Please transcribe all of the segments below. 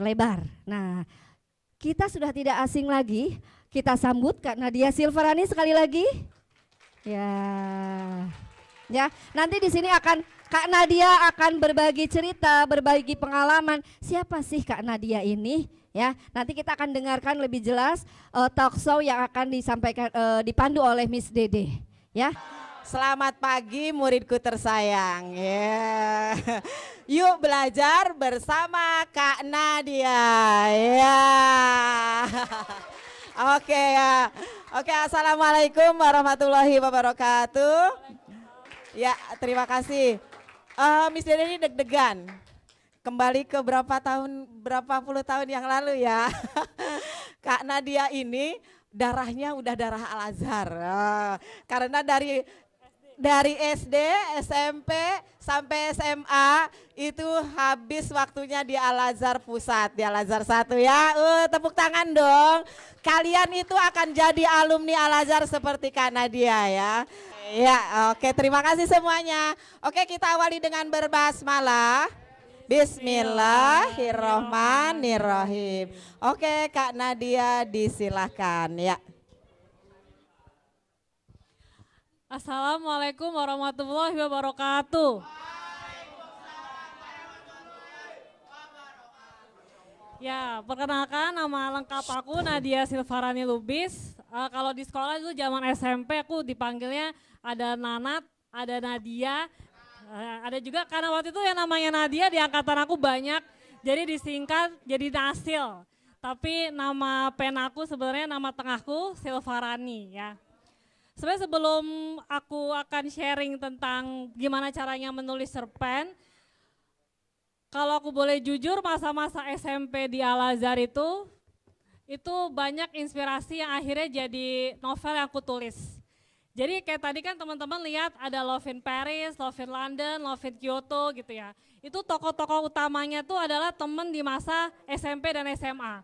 lebar. Nah, kita sudah tidak asing lagi, kita sambut Kak Nadia Silvarani sekali lagi. Ya, nanti di sini Kak Nadia akan berbagi cerita, berbagi pengalaman. Siapa sih Kak Nadia ini? Ya, nanti kita akan dengarkan lebih jelas talk show yang akan disampaikan dipandu oleh Miss Dede. Ya. Selamat pagi muridku tersayang. Yuk belajar bersama Kak Nadia. Oke ya. Oke, assalamualaikum warahmatullahi wabarakatuh. Ya, terima kasih. Miss Dede ini deg-degan. Kembali ke berapa puluh tahun yang lalu ya. Kak Nadia ini darahnya udah darah Al-Azhar. Karena dari SD, SMP, sampai SMA itu habis waktunya di Al-Azhar Pusat, di Al-Azhar 1 ya. Tepuk tangan dong. Kalian itu akan jadi alumni Al-Azhar seperti Kak Nadia ya. Ya, oke, terima kasih semuanya. Oke, kita awali dengan berbasmalah. Bismillahirrohmanirrohim. Oke, Kak Nadia disilahkan ya. Assalamualaikum warahmatullahi wabarakatuh. Ya, perkenalkan nama lengkap aku Nadia Silvarani Lubis. Kalau di sekolah itu zaman SMP aku dipanggilnya ada Nanat, ada Nadia, ada juga karena waktu itu yang namanya Nadia di angkatan aku banyak, jadi disingkat jadi Nasil. Tapi nama pen aku sebenarnya nama tengahku Silvarani ya. Sebenarnya sebelum aku akan sharing tentang gimana caranya menulis cerpen, kalau aku boleh jujur masa-masa SMP di Al-Azhar itu banyak inspirasi yang akhirnya jadi novel yang aku tulis. Jadi kayak tadi kan teman-teman lihat ada Love in Paris, Love in London, Love in Kyoto gitu ya. Itu tokoh-tokoh utamanya tuh adalah teman di masa SMP dan SMA.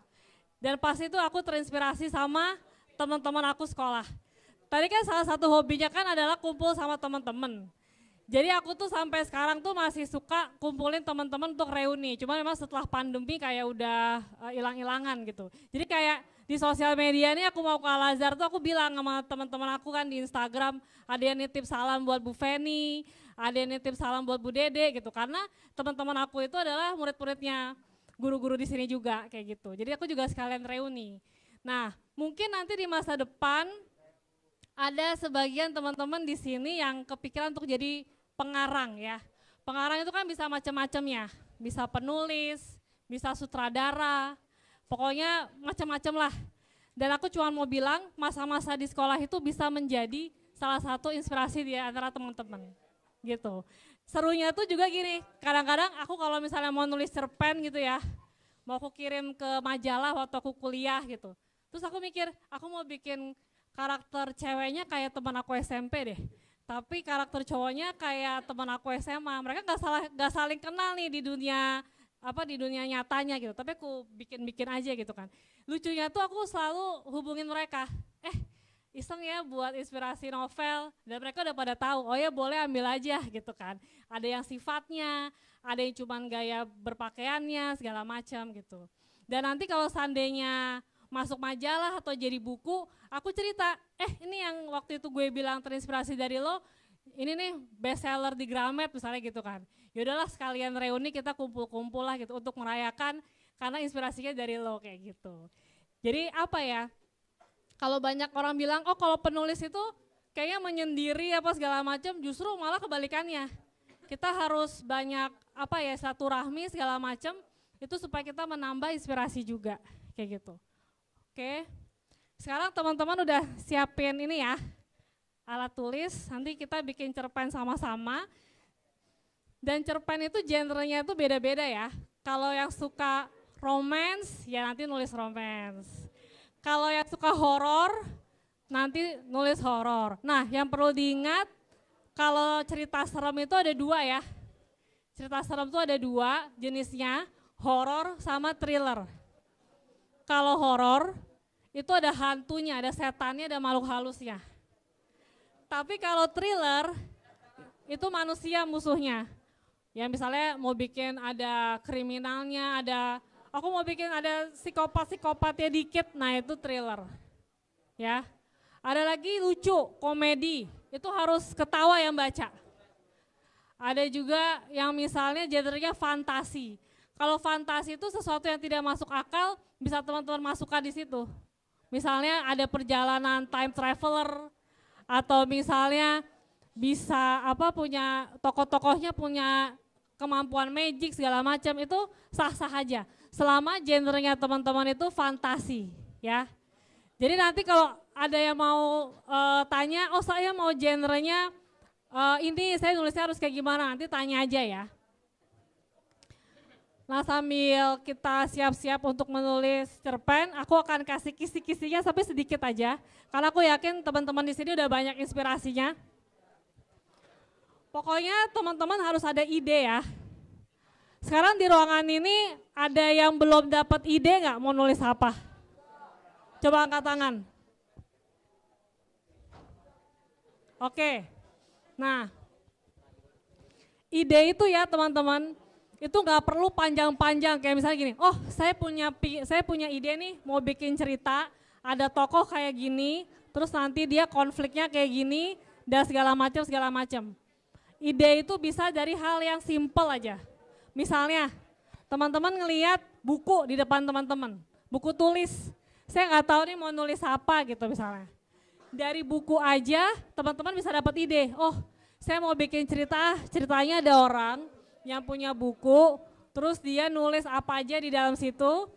Dan pas itu aku terinspirasi sama teman-teman aku sekolah. Tadi kan salah satu hobinya kan adalah kumpul sama teman-teman. Jadi aku tuh sampai sekarang tuh masih suka kumpulin teman-teman untuk reuni. Cuma memang setelah pandemi kayak udah hilang-hilangan gitu. Jadi kayak di sosial media ini aku mau ke Al-Azhar tuh aku bilang sama teman-teman aku kan di Instagram, ada yang nitip salam buat Bu Feni, ada yang nitip salam buat Bu Dede gitu. Karena teman-teman aku itu adalah murid-muridnya guru-guru di sini juga kayak gitu. Jadi aku juga sekalian reuni. Nah, mungkin nanti di masa depan ada sebagian teman-teman di sini yang kepikiran untuk jadi pengarang ya. Pengarang itu kan bisa macam-macam ya, bisa penulis, bisa sutradara, pokoknya macam-macam lah. Dan aku cuma mau bilang masa-masa di sekolah itu bisa menjadi salah satu inspirasi di antara teman-teman gitu. Serunya tuh juga gini, kadang-kadang aku kalau misalnya mau nulis cerpen gitu ya, mau aku kirim ke majalah waktu aku kuliah gitu. Terus aku mikir, aku mau bikin karakter ceweknya kayak teman aku SMP deh, tapi karakter cowoknya kayak teman aku SMA. Mereka nggak saling kenal nih di dunia nyatanya gitu, tapi aku bikin aja gitu kan. Lucunya tuh aku selalu hubungin mereka, iseng ya buat inspirasi novel, dan mereka udah pada tahu, oh ya boleh ambil aja gitu kan. Ada yang sifatnya, ada yang cuman gaya berpakaiannya segala macam gitu. Dan nanti kalau seandainya masuk majalah atau jadi buku, aku cerita, ini yang waktu itu gue bilang terinspirasi dari lo, ini nih bestseller di Gramet misalnya gitu kan. Yaudahlah sekalian reuni kita kumpul-kumpul lah gitu untuk merayakan karena inspirasinya dari lo kayak gitu. Jadi apa ya, kalau banyak orang bilang, oh kalau penulis itu kayaknya menyendiri apa segala macam, justru malah kebalikannya. Kita harus banyak silaturahmi segala macam, itu supaya kita menambah inspirasi juga kayak gitu. Oke, sekarang teman-teman udah siapin ini ya, alat tulis, nanti kita bikin cerpen sama-sama. Dan cerpen itu genrenya itu beda-beda ya. Kalau yang suka romance, ya nanti nulis romance. Kalau yang suka horor, nanti nulis horor. Nah, yang perlu diingat, kalau cerita serem itu ada dua ya. Cerita serem itu ada dua jenisnya, horor sama thriller. Kalau horor itu ada hantunya, ada setannya, ada makhluk halusnya. Tapi kalau thriller itu manusia musuhnya. Ya misalnya mau bikin ada kriminalnya, ada Aku mau bikin ada psikopat-psikopatnya dikit, nah itu thriller. Ya. Ada lagi lucu, komedi, itu harus ketawa yang baca. Ada juga yang misalnya genrenya fantasi. Kalau fantasi itu sesuatu yang tidak masuk akal, bisa teman-teman masukkan di situ. Misalnya ada perjalanan time traveler, atau misalnya bisa punya tokoh-tokohnya punya kemampuan magic segala macam, itu sah-sah aja. Selama genrenya teman-teman itu fantasi, ya. Jadi nanti kalau ada yang mau tanya, oh saya mau genrenya ini saya nulisnya harus kayak gimana, nanti tanya aja ya. Nah sambil kita siap-siap untuk menulis cerpen, aku akan kasih kisi-kisinya tapi sedikit aja. Karena aku yakin teman-teman di sini udah banyak inspirasinya. Pokoknya teman-teman harus ada ide ya. Sekarang di ruangan ini ada yang belum dapat ide nggak mau nulis apa? Coba angkat tangan. Oke, nah ide itu ya teman-teman, itu nggak perlu panjang-panjang kayak misalnya gini, oh saya punya ide nih mau bikin cerita, ada tokoh kayak gini, terus nanti dia konfliknya kayak gini, dan segala macam. Ide itu bisa dari hal yang simple aja. Misalnya teman-teman ngelihat buku di depan teman-teman, buku tulis, saya nggak tahu nih mau nulis apa gitu misalnya. Dari buku aja teman-teman bisa dapat ide, oh saya mau bikin ceritanya ada orang yang punya buku, terus dia nulis apa aja di dalam situ,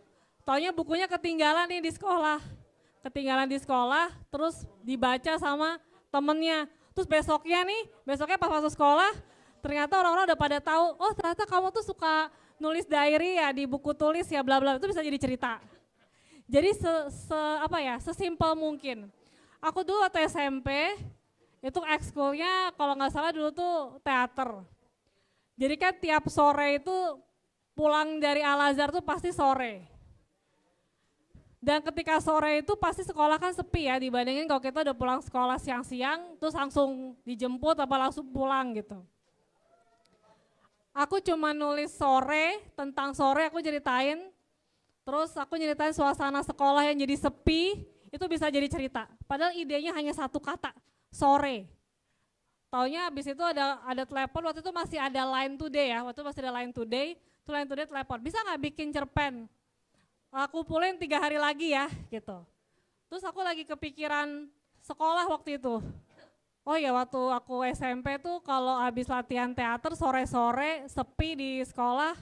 taunya bukunya ketinggalan nih di sekolah. Terus dibaca sama temennya. Terus besoknya pas masuk sekolah, ternyata orang-orang udah pada tahu, oh ternyata kamu tuh suka nulis diary ya di buku tulis ya bla bla, itu bisa jadi cerita. Jadi sesimpel mungkin. Aku dulu waktu SMP, itu ekskulnya kalau nggak salah dulu tuh teater. Jadi kan tiap sore itu pulang dari Al-Azhar tuh pasti sore. Dan ketika sore itu pasti sekolah kan sepi ya dibandingin kalau kita udah pulang sekolah siang-siang terus langsung dijemput apa langsung pulang gitu. Aku cuma nulis tentang sore aku ceritain, terus aku nyeritain suasana sekolah yang jadi sepi, itu bisa jadi cerita. Padahal idenya hanya satu kata, sore. Taunya habis itu ada telepon, waktu itu masih ada Line Today ya, Line Today telepon, bisa nggak bikin cerpen? Aku kumpulin 3 hari lagi ya gitu. Terus aku lagi kepikiran sekolah waktu itu. Oh ya waktu aku SMP tuh kalau habis latihan teater sore-sore sepi di sekolah,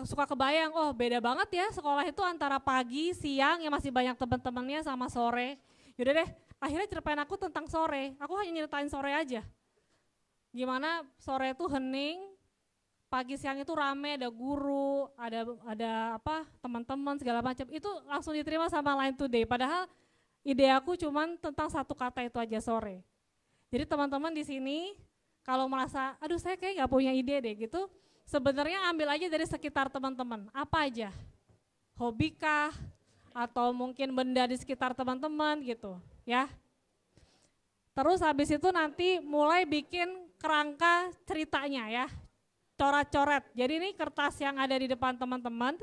suka kebayang, oh beda banget ya sekolah itu antara pagi, siang yang masih banyak teman-temannya sama sore. Yaudah deh, akhirnya cerpen aku tentang sore, aku hanya nyeritain sore aja. Gimana sore itu hening, pagi siang itu rame, ada guru, ada teman-teman segala macam. Itu langsung diterima sama Line Today, padahal ide aku cuman tentang satu kata itu aja, sore. Jadi teman-teman di sini kalau merasa, aduh saya kayak nggak punya ide deh gitu, sebenarnya ambil aja dari sekitar teman-teman, apa aja, hobi kah, atau mungkin benda di sekitar teman-teman gitu ya. Terus habis itu nanti mulai bikin kerangka ceritanya ya, coret-coret. Jadi ini kertas yang ada di depan teman-teman,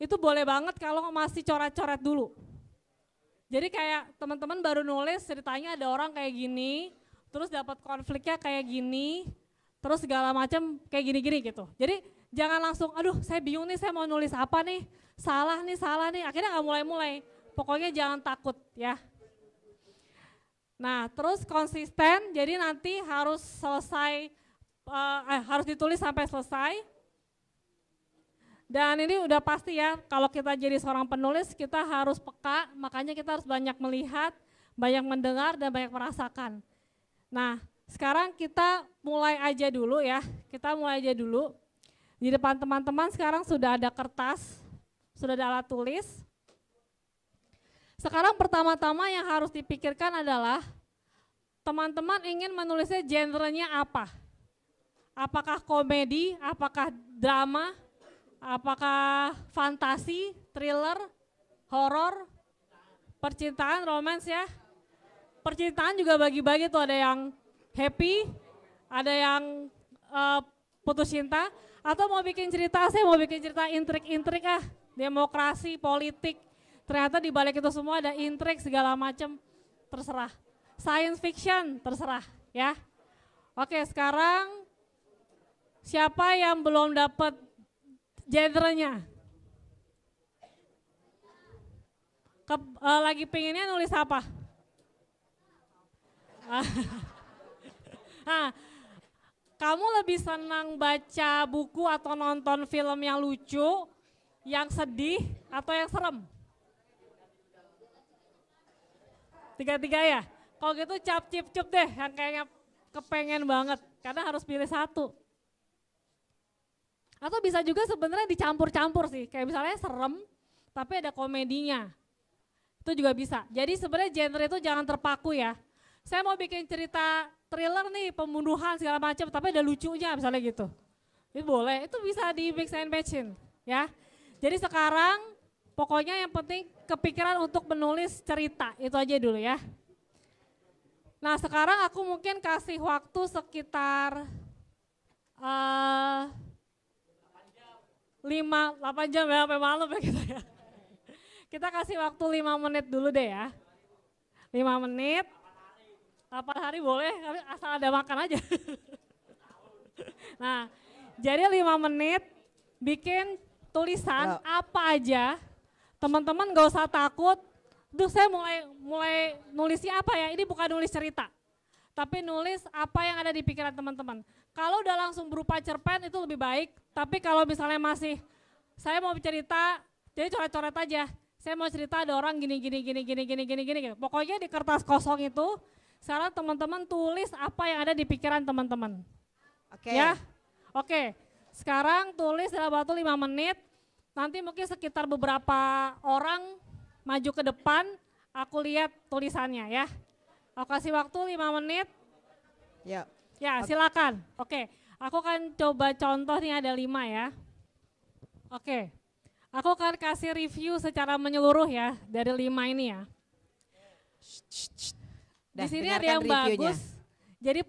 itu boleh banget kalau masih coret-coret dulu. Jadi kayak teman-teman baru nulis ceritanya ada orang kayak gini, terus dapat konfliknya kayak gini, terus segala macam kayak gini-gini gitu. Jadi jangan langsung, aduh saya bingung nih saya mau nulis apa nih, salah nih, akhirnya nggak mulai-mulai. Pokoknya jangan takut ya. Nah terus konsisten, jadi nanti harus harus ditulis sampai selesai. Dan ini udah pasti ya, kalau kita jadi seorang penulis kita harus peka, makanya kita harus banyak melihat, banyak mendengar, dan banyak merasakan. Nah sekarang kita mulai aja dulu ya, Di depan teman-teman sekarang sudah ada kertas, sudah ada alat tulis. Sekarang pertama-tama yang harus dipikirkan adalah, teman-teman ingin menulisnya genrenya apa? Apakah komedi, apakah drama, apakah fantasi, thriller, horor, percintaan, romance ya. Percintaan juga bagi-bagi tuh, ada yang happy, ada yang putus cinta, Atau mau bikin cerita, saya mau bikin cerita intrik-intrik demokrasi, politik. Ternyata di balik itu semua ada intrik segala macam, terserah. Science fiction, terserah ya. Oke, sekarang siapa yang belum dapat genrenya? Lagi pengennya nulis apa? Nah, kamu lebih senang baca buku atau nonton film yang lucu, yang sedih, atau yang serem? Tiga-tiga ya? Kalau gitu cap cip cup deh, yang kayaknya kepengen banget, karena harus pilih satu. Atau bisa juga sebenarnya dicampur-campur sih, kayak misalnya serem, tapi ada komedinya. Itu juga bisa. Jadi sebenarnya genre itu jangan terpaku ya. Saya mau bikin cerita thriller nih, pembunuhan segala macam, tapi ada lucunya misalnya gitu. Itu boleh, itu bisa di mix and match-in ya. Jadi sekarang pokoknya yang penting kepikiran untuk menulis cerita, itu aja dulu ya. Nah sekarang aku mungkin kasih waktu sekitar 8 jam ya, sampai malam ya kita ya. Kita kasih waktu 5 menit dulu deh ya. 5 menit, 8 hari boleh, asal ada makan aja. Nah, jadi 5 menit bikin tulisan apa aja. Teman-teman gak usah takut, duh saya mulai nulisnya apa ya, ini bukan nulis cerita. Tapi nulis apa yang ada di pikiran teman-teman. Kalau udah langsung berupa cerpen itu lebih baik, tapi kalau misalnya masih, saya mau cerita, jadi coret-coret aja. Saya mau cerita ada orang gini. Pokoknya di kertas kosong itu, sekarang teman-teman tulis apa yang ada di pikiran teman-teman. Oke. Ya, oke. Sekarang tulis dalam waktu 5 menit. Nanti mungkin sekitar beberapa orang maju ke depan, aku lihat tulisannya ya. Aku kasih waktu 5 menit. Ya. Ya, silakan. Oke, aku akan coba contoh nih ada 5 ya. Oke. Aku akan kasih review secara menyeluruh ya dari 5 ini ya. Di sini ada yang bagus. Jadi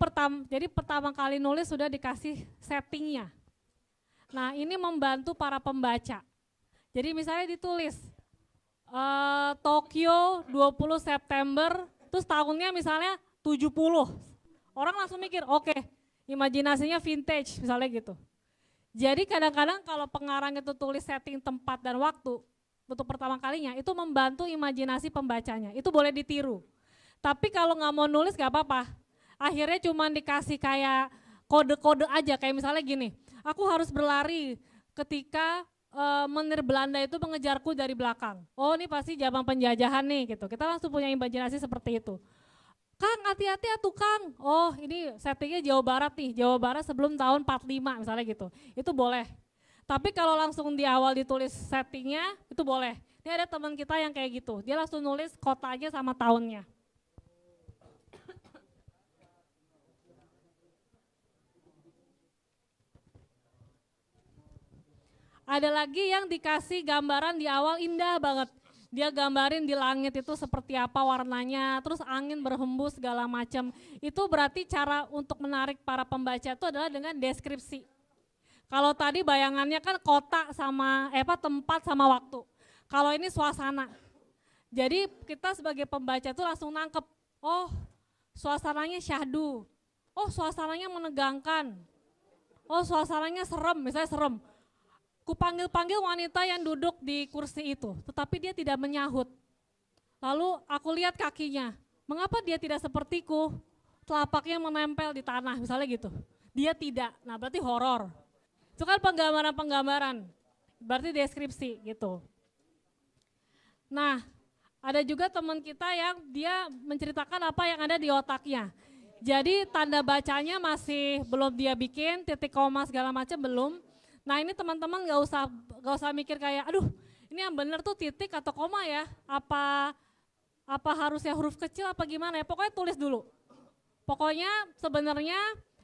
pertama kali nulis sudah dikasih settingnya. Nah ini membantu para pembaca. Jadi misalnya ditulis Tokyo 20 September, terus tahunnya misalnya 70. Orang langsung mikir oke, imajinasinya vintage misalnya gitu. Jadi kadang-kadang kalau pengarang itu tulis setting tempat dan waktu untuk pertama kalinya, itu membantu imajinasi pembacanya, itu boleh ditiru. Tapi kalau nggak mau nulis nggak apa-apa, akhirnya cuma dikasih kayak kode-kode aja, kayak misalnya gini, aku harus berlari ketika menir Belanda itu mengejarku dari belakang. Oh ini pasti zaman penjajahan nih gitu, kita langsung punya imajinasi seperti itu. Kang hati-hati ya tukang, oh ini settingnya Jawa Barat nih, Jawa Barat sebelum tahun 45 misalnya gitu, itu boleh. Tapi kalau langsung di awal ditulis settingnya, itu boleh. Ini ada teman kita yang kayak gitu, dia langsung nulis kotanya sama tahunnya. Ada lagi yang dikasih gambaran di awal indah banget. Dia gambarin di langit itu seperti apa warnanya, terus angin berhembus segala macam. Itu berarti cara untuk menarik para pembaca itu adalah dengan deskripsi. Kalau tadi bayangannya kan kota sama tempat sama waktu. Kalau ini suasana. Jadi kita sebagai pembaca itu langsung nangkep, oh suasananya syahdu, oh suasananya menegangkan, oh suasananya serem, misalnya serem. Kupanggil-panggil wanita yang duduk di kursi itu, tetapi dia tidak menyahut. Lalu aku lihat kakinya, mengapa dia tidak sepertiku? Telapaknya menempel di tanah, misalnya gitu. Dia tidak, nah berarti horor. Itu kan penggambaran-penggambaran, berarti deskripsi gitu. Nah, ada juga teman kita yang dia menceritakan apa yang ada di otaknya. Jadi tanda bacanya masih belum dia bikin, titik koma segala macam belum. Nah ini teman-teman gak usah mikir kayak, aduh ini yang benar tuh titik atau koma ya, apa harusnya huruf kecil apa gimana ya, pokoknya tulis dulu. Pokoknya sebenarnya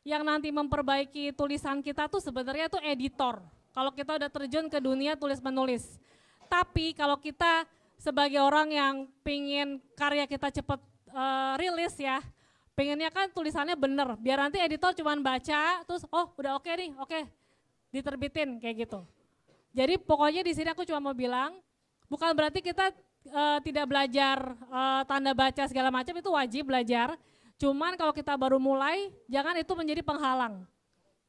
yang nanti memperbaiki tulisan kita tuh sebenarnya tuh editor. Kalau kita udah terjun ke dunia tulis menulis. Tapi kalau kita sebagai orang yang pingin karya kita cepet rilis ya, pengennya kan tulisannya bener, biar nanti editor cuman baca terus oh udah oke nih, oke. diterbitin kayak gitu. Jadi pokoknya di sini aku cuma mau bilang, bukan berarti kita tidak belajar tanda baca segala macam, itu wajib belajar. Cuman kalau kita baru mulai, jangan itu menjadi penghalang.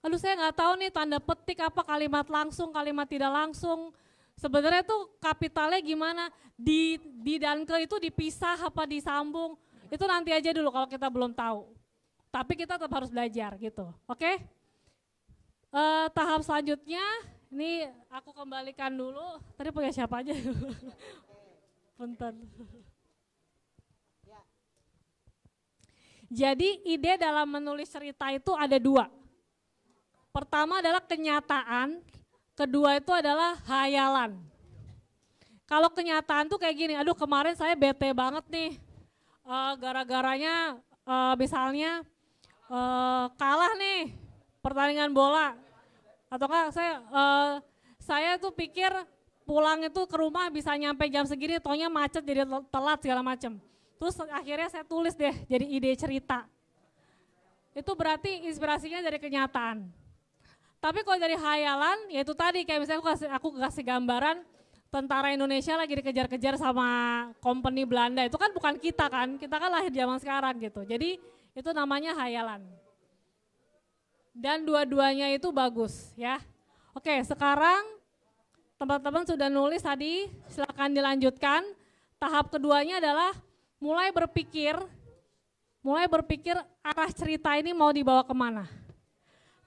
Aduh saya nggak tahu nih tanda petik apa, kalimat langsung, kalimat tidak langsung. Sebenarnya tuh kapitalnya gimana, di dan ke itu dipisah apa disambung, itu nanti aja dulu kalau kita belum tahu. Tapi kita tetap harus belajar gitu, oke? Tahap selanjutnya, ini aku kembalikan dulu, tadi punya siapa aja? Punten. Jadi ide dalam menulis cerita itu ada dua. Pertama adalah kenyataan, kedua itu adalah hayalan. Kalau kenyataan tuh kayak gini, aduh kemarin saya bete banget nih, gara-garanya misalnya kalah nih pertandingan bola, atau enggak saya tuh pikir pulang itu ke rumah bisa nyampe jam segini, taunya macet jadi telat segala macem. Terus akhirnya saya tulis deh jadi ide cerita. Itu berarti inspirasinya dari kenyataan. Tapi kalau dari hayalan, ya itu tadi kayak misalnya aku kasih gambaran tentara Indonesia lagi dikejar-kejar sama company Belanda, itu kan bukan kita kan lahir zaman sekarang gitu. Jadi itu namanya hayalan. Dan dua-duanya itu bagus ya. Oke, sekarang teman-teman sudah nulis tadi, silakan dilanjutkan. Tahap keduanya adalah mulai berpikir arah cerita ini mau dibawa kemana.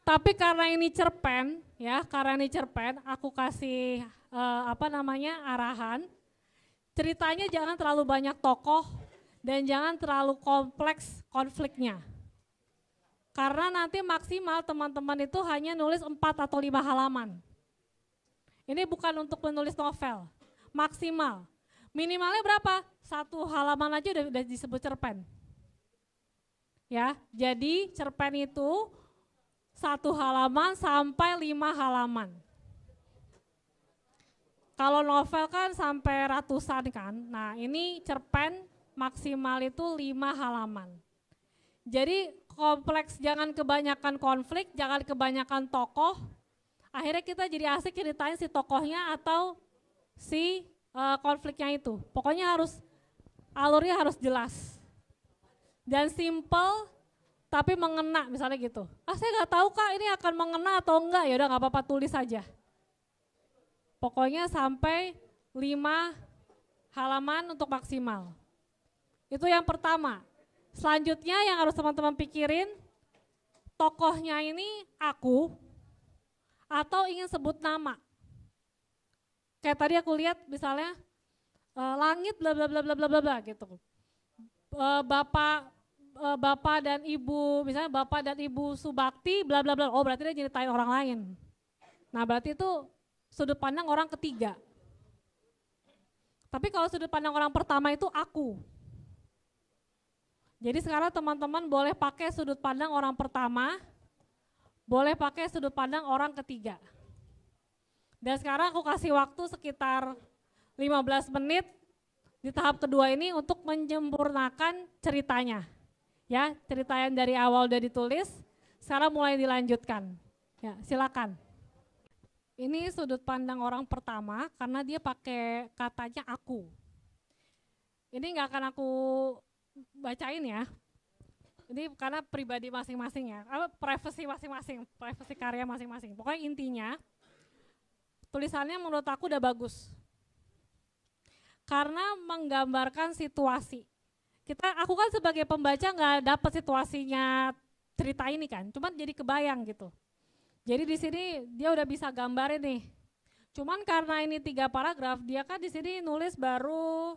Tapi karena ini cerpen, aku kasih arahan. Ceritanya jangan terlalu banyak tokoh dan jangan terlalu kompleks konfliknya. Karena nanti maksimal teman-teman itu hanya nulis 4 atau 5 halaman. Ini bukan untuk menulis novel, maksimal. Minimalnya berapa? 1 halaman aja udah disebut cerpen. Ya, jadi cerpen itu 1 halaman sampai 5 halaman. Kalau novel kan sampai ratusan kan. Nah ini cerpen maksimal itu 5 halaman. Jadi kompleks, jangan kebanyakan konflik, jangan kebanyakan tokoh. Akhirnya kita jadi asik ceritain si tokohnya atau si konfliknya itu. Pokoknya alurnya harus jelas. Dan simple tapi mengena misalnya gitu. Saya nggak tahu Kak ini akan mengena atau enggak, ya udah nggak apa-apa tulis saja. Pokoknya sampai 5 halaman untuk maksimal. Itu yang pertama. Selanjutnya yang harus teman-teman pikirin, tokohnya ini aku atau ingin sebut nama. Kayak tadi aku lihat misalnya langit bla bla bla bla bla bla gitu. Bapak dan ibu, misalnya bapak dan ibu Subakti bla bla bla, oh berarti dia nyeritain orang lain. Nah berarti itu sudut pandang orang ketiga. Tapi kalau sudut pandang orang pertama itu aku. Jadi sekarang teman-teman boleh pakai sudut pandang orang pertama, boleh pakai sudut pandang orang ketiga. Dan sekarang aku kasih waktu sekitar 15 menit di tahap kedua ini untuk menyempurnakan ceritanya. Ya, cerita yang dari awal udah ditulis, sekarang mulai dilanjutkan. Ya, silakan. Ini sudut pandang orang pertama karena dia pakai katanya aku. Ini nggak akan aku bacain ya. Ini karena pribadi masing-masing ya, privasi masing-masing, privasi karya masing-masing. Pokoknya intinya tulisannya menurut aku udah bagus. Karena menggambarkan situasi. Aku kan sebagai pembaca nggak dapat situasinya cerita ini kan, cuman jadi kebayang gitu. Jadi di sini dia udah bisa gambarin nih. Cuman karena ini 3 paragraf, dia kan di sini nulis baru,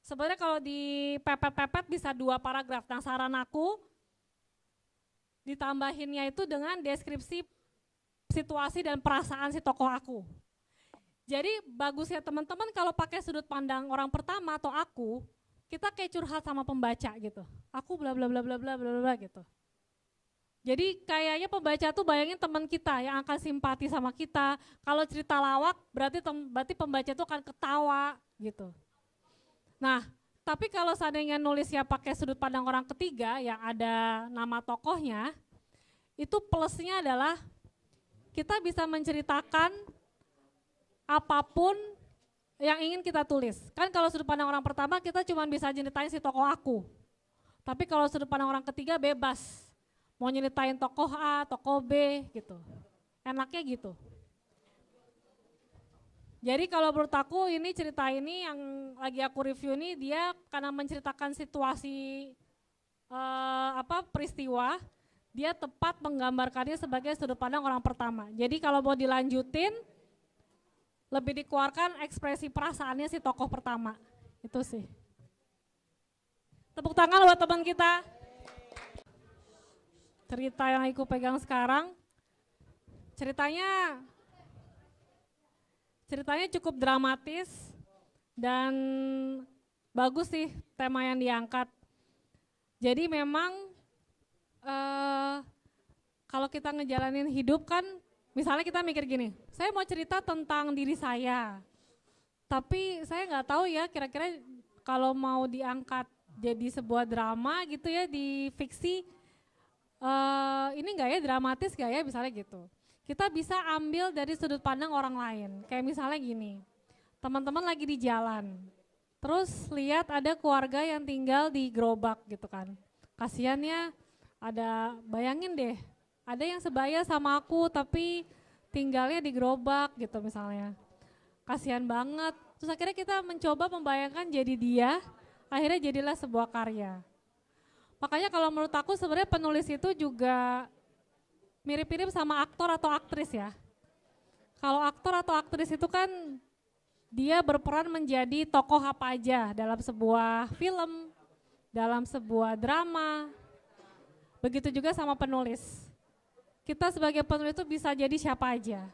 sebenarnya kalau dipepet-pepet bisa 2 paragraf. Nah saran aku ditambahinnya itu dengan deskripsi situasi dan perasaan si tokoh aku. Jadi bagusnya teman-teman kalau pakai sudut pandang orang pertama atau aku, kita kayak curhat sama pembaca gitu. Aku bla bla bla bla bla bla bla gitu. Jadi kayaknya pembaca tuh bayangin teman kita yang akan simpati sama kita. Kalau cerita lawak berarti pembaca tuh akan ketawa gitu. Nah, tapi kalau seandainya nulisnya pakai sudut pandang orang ketiga yang ada nama tokohnya, itu plusnya adalah kita bisa menceritakan apapun yang ingin kita tulis. Kan kalau sudut pandang orang pertama kita cuma bisa ceritain si tokoh aku. Tapi kalau sudut pandang orang ketiga bebas. Mau nyeritain tokoh A, tokoh B gitu. Enaknya gitu. Jadi kalau menurut aku ini cerita ini yang lagi aku review ini dia karena menceritakan situasi peristiwa, dia tepat menggambarkannya sebagai sudut pandang orang pertama. Jadi kalau mau dilanjutin, lebih dikeluarkan ekspresi perasaannya si tokoh pertama. Itu sih. Tepuk tangan buat teman kita. Cerita yang aku pegang sekarang, ceritanya cukup dramatis dan bagus sih tema yang diangkat. Jadi memang kalau kita ngejalanin hidup kan, misalnya kita mikir gini, saya mau cerita tentang diri saya, tapi saya nggak tahu ya kira-kira kalau mau diangkat jadi sebuah drama gitu ya di fiksi, ini nggak ya dramatis nggak ya misalnya gitu. Kita bisa ambil dari sudut pandang orang lain. Kayak misalnya gini, teman-teman lagi di jalan, terus lihat ada keluarga yang tinggal di gerobak gitu kan. Kasiannya bayangin deh, ada yang sebaya sama aku tapi tinggalnya di gerobak gitu misalnya. Kasian banget. Terus akhirnya kita mencoba membayangkan jadi dia, akhirnya jadilah sebuah karya. Makanya kalau menurut aku sebenarnya penulis itu juga mirip-mirip sama aktor atau aktris ya. Kalau aktor atau aktris itu kan dia berperan menjadi tokoh apa aja dalam sebuah film, dalam sebuah drama. Begitu juga sama penulis. Kita sebagai penulis itu bisa jadi siapa aja.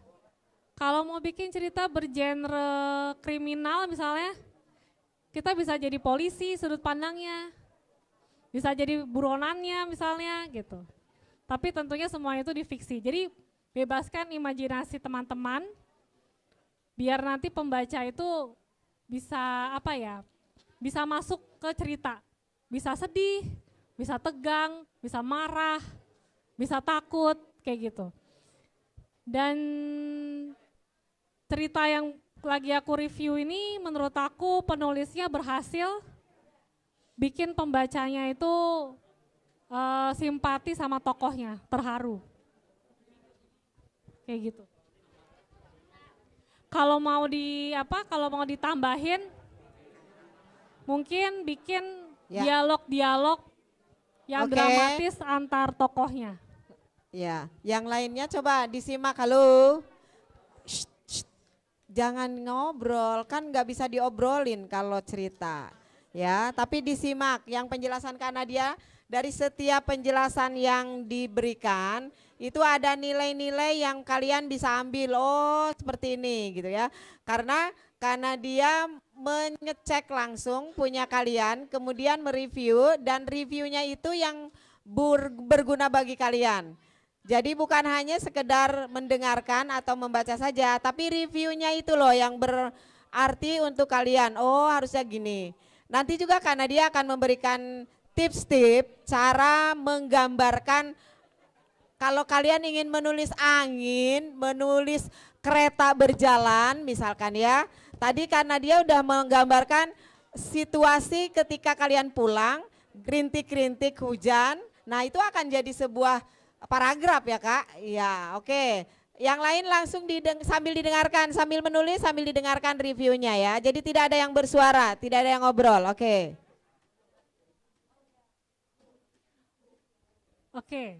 Kalau mau bikin cerita bergenre kriminal misalnya, kita bisa jadi polisi sudut pandangnya, bisa jadi buronannya misalnya gitu. Tapi tentunya semua itu di fiksi. Jadi bebaskan imajinasi teman-teman biar nanti pembaca itu bisa bisa masuk ke cerita. Bisa sedih, bisa tegang, bisa marah, bisa takut, kayak gitu. Dan cerita yang lagi aku review ini menurut aku penulisnya berhasil bikin pembacanya itu simpati sama tokohnya, terharu. Kayak gitu. Kalau mau ditambahin mungkin bikin dialog-dialog yang dramatis antar tokohnya. Ya, yang lainnya coba disimak. Halo. Jangan ngobrol, kan nggak bisa diobrolin kalau cerita. Ya, tapi disimak yang penjelasan Kanadia. Dari setiap penjelasan yang diberikan itu ada nilai-nilai yang kalian bisa ambil. Oh seperti ini gitu ya. Karena dia mengecek langsung punya kalian, kemudian mereview dan reviewnya itu yang berguna bagi kalian. Jadi bukan hanya sekedar mendengarkan atau membaca saja, tapi reviewnya itu loh yang berarti untuk kalian. Oh harusnya gini. Nanti juga dia akan memberikan tips-tips cara menggambarkan kalau kalian ingin menulis angin, menulis kereta berjalan misalkan ya. Tadi dia udah menggambarkan situasi ketika kalian pulang, rintik-rintik hujan. Nah itu akan jadi sebuah paragraf ya Kak. Ya oke. Yang lain langsung sambil didengarkan, sambil menulis, sambil didengarkan reviewnya ya. Jadi tidak ada yang bersuara, tidak ada yang ngobrol. Oke. Oke,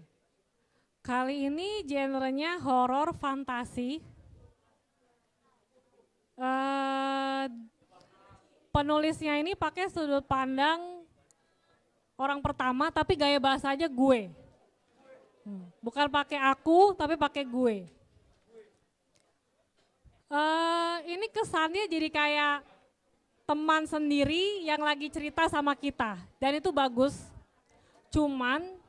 kali ini genrenya horor fantasi. Penulisnya ini pakai sudut pandang orang pertama, tapi gaya bahasanya gue. Bukan pakai aku, tapi pakai gue. Ini kesannya jadi kayak teman sendiri yang lagi cerita sama kita, dan itu bagus. Cuman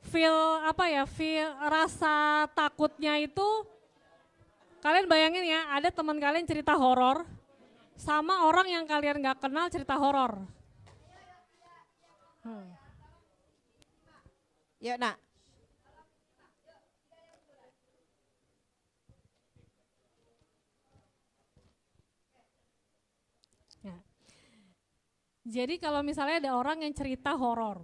feel rasa takutnya itu kalian bayangin ya, ada teman kalian cerita horor sama orang yang kalian nggak kenal cerita horor. Yuk nak, Jadi kalau misalnya ada orang yang cerita horor,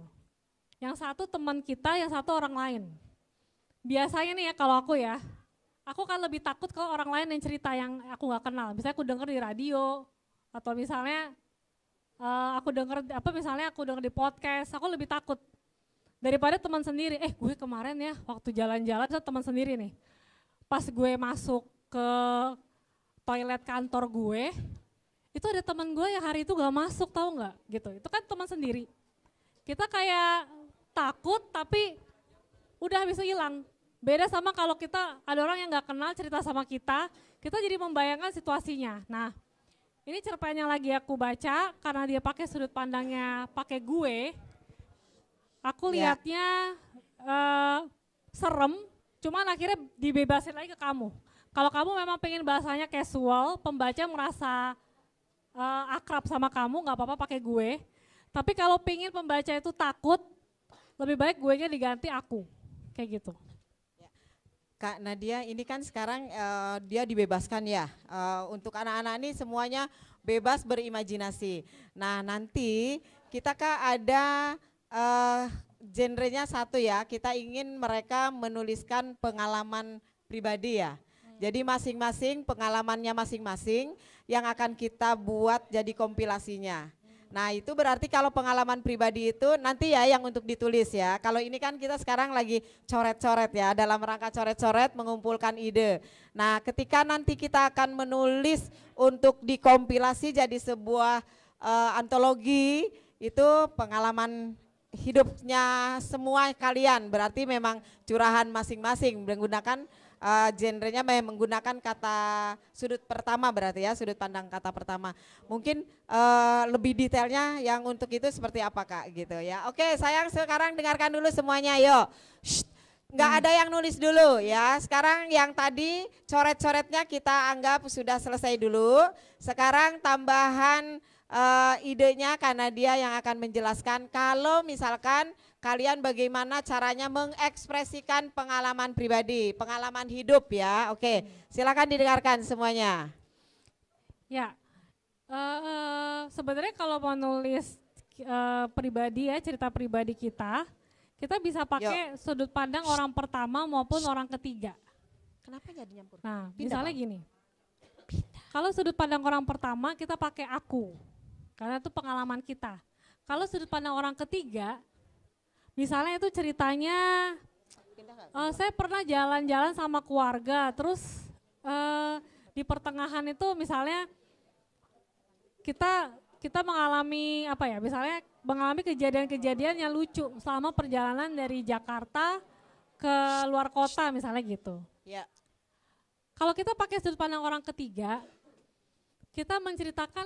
yang satu teman kita, yang satu orang lain. Biasanya nih ya kalau aku kan lebih takut kalau orang lain yang cerita yang aku nggak kenal. Misalnya aku denger di radio, atau misalnya aku denger di podcast, aku lebih takut daripada teman sendiri. Gue kemarin ya waktu jalan-jalan sama teman sendiri nih, pas gue masuk ke toilet kantor gue, itu ada teman gue yang hari itu gak masuk, tahu nggak gitu. Itu kan teman sendiri. Kita kayak takut tapi udah bisa hilang. Beda sama kalau kita ada orang yang gak kenal cerita sama kita jadi membayangkan situasinya. Nah, ini cerpennya lagi aku baca karena dia pakai sudut pandangnya pakai gue. Aku lihatnya serem, cuman akhirnya dibebasin lagi ke kamu. Kalau kamu memang pengen bahasanya casual, pembaca merasa akrab sama kamu, nggak apa-apa pakai gue. Tapi kalau pengen pembaca itu takut, lebih baik gue nya diganti aku, kayak gitu. Kak Nadia, ini kan sekarang dia dibebaskan ya, untuk anak-anak ini semuanya bebas berimajinasi. Nah nanti kita Kak ada genrenya satu ya, kita ingin mereka menuliskan pengalaman pribadi ya. Jadi masing-masing pengalamannya masing-masing yang akan kita buat jadi kompilasinya. Nah itu berarti kalau pengalaman pribadi itu nanti ya yang untuk ditulis ya. Kalau ini kan kita sekarang lagi coret-coret ya, dalam rangka coret-coret mengumpulkan ide. Nah ketika nanti kita akan menulis untuk dikompilasi jadi sebuah antologi, itu pengalaman hidupnya semua kalian. Berarti memang curahan masing-masing menggunakan genrenya menggunakan kata sudut pertama berarti ya, sudut pandang kata pertama. Mungkin lebih detailnya yang untuk itu seperti apa Kak gitu ya. Oke sayang sekarang dengarkan dulu semuanya yuk. Nggak ada yang nulis dulu ya. Sekarang yang tadi coret-coretnya kita anggap sudah selesai dulu. Sekarang tambahan idenya karena dia yang akan menjelaskan kalau misalkan kalian bagaimana caranya mengekspresikan pengalaman pribadi, pengalaman hidup ya. Oke, silakan didengarkan semuanya. Ya, sebenarnya kalau mau nulis pribadi ya, cerita pribadi kita bisa pakai sudut pandang orang pertama maupun orang ketiga. Kenapa jadi nyampur? Nah, misalnya gini, kalau sudut pandang orang pertama kita pakai aku, karena itu pengalaman kita. Kalau sudut pandang orang ketiga, misalnya itu ceritanya, saya pernah jalan-jalan sama keluarga, terus di pertengahan itu misalnya kita mengalami misalnya mengalami kejadian-kejadian yang lucu selama perjalanan dari Jakarta ke luar kota misalnya gitu. Ya. Kalau kita pakai sudut pandang orang ketiga, kita menceritakan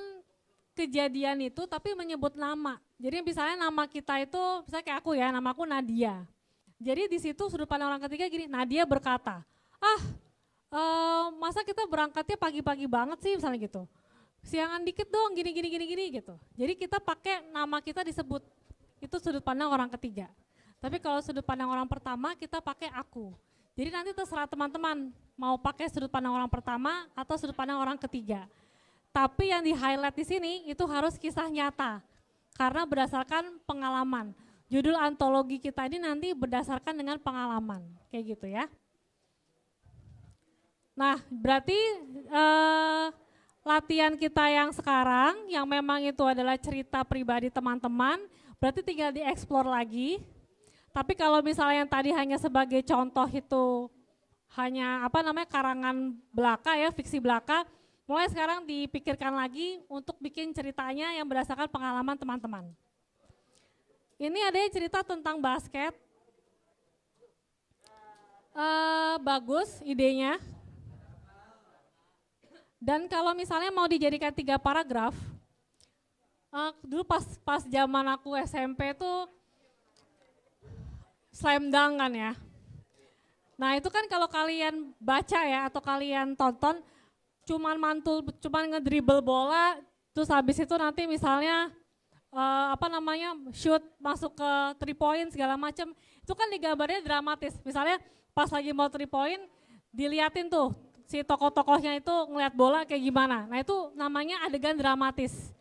kejadian itu tapi menyebut nama. Jadi misalnya nama kita itu, misalnya kayak aku ya, nama aku Nadia. Jadi di situ sudut pandang orang ketiga gini, Nadia berkata, masa kita berangkatnya pagi-pagi banget sih misalnya gitu. Siangan dikit dong gini gitu. Jadi kita pakai nama kita disebut, itu sudut pandang orang ketiga. Tapi kalau sudut pandang orang pertama kita pakai aku. Jadi nanti terserah teman-teman mau pakai sudut pandang orang pertama atau sudut pandang orang ketiga. Tapi yang di highlight di sini itu harus kisah nyata karena berdasarkan pengalaman. Judul antologi kita ini nanti berdasarkan dengan pengalaman, kayak gitu ya. Nah, berarti latihan kita yang sekarang yang memang itu adalah cerita pribadi teman-teman, berarti tinggal dieksplor lagi. Tapi kalau misalnya yang tadi hanya sebagai contoh itu hanya karangan belaka ya, fiksi belaka. Mulai sekarang dipikirkan lagi untuk bikin ceritanya yang berdasarkan pengalaman teman-teman. Ini ada yang cerita tentang basket. Bagus idenya. Dan kalau misalnya mau dijadikan 3 paragraf, dulu pas zaman aku SMP tuh slam dunk kan ya. Nah itu kan kalau kalian baca ya atau kalian tonton, cuman ngedribble bola, terus habis itu nanti misalnya shoot masuk ke 3 point segala macam, itu kan digambarnya dramatis. Misalnya pas lagi mau 3 point, diliatin tuh si tokoh-tokohnya itu ngeliat bola kayak gimana. Nah itu namanya adegan dramatis.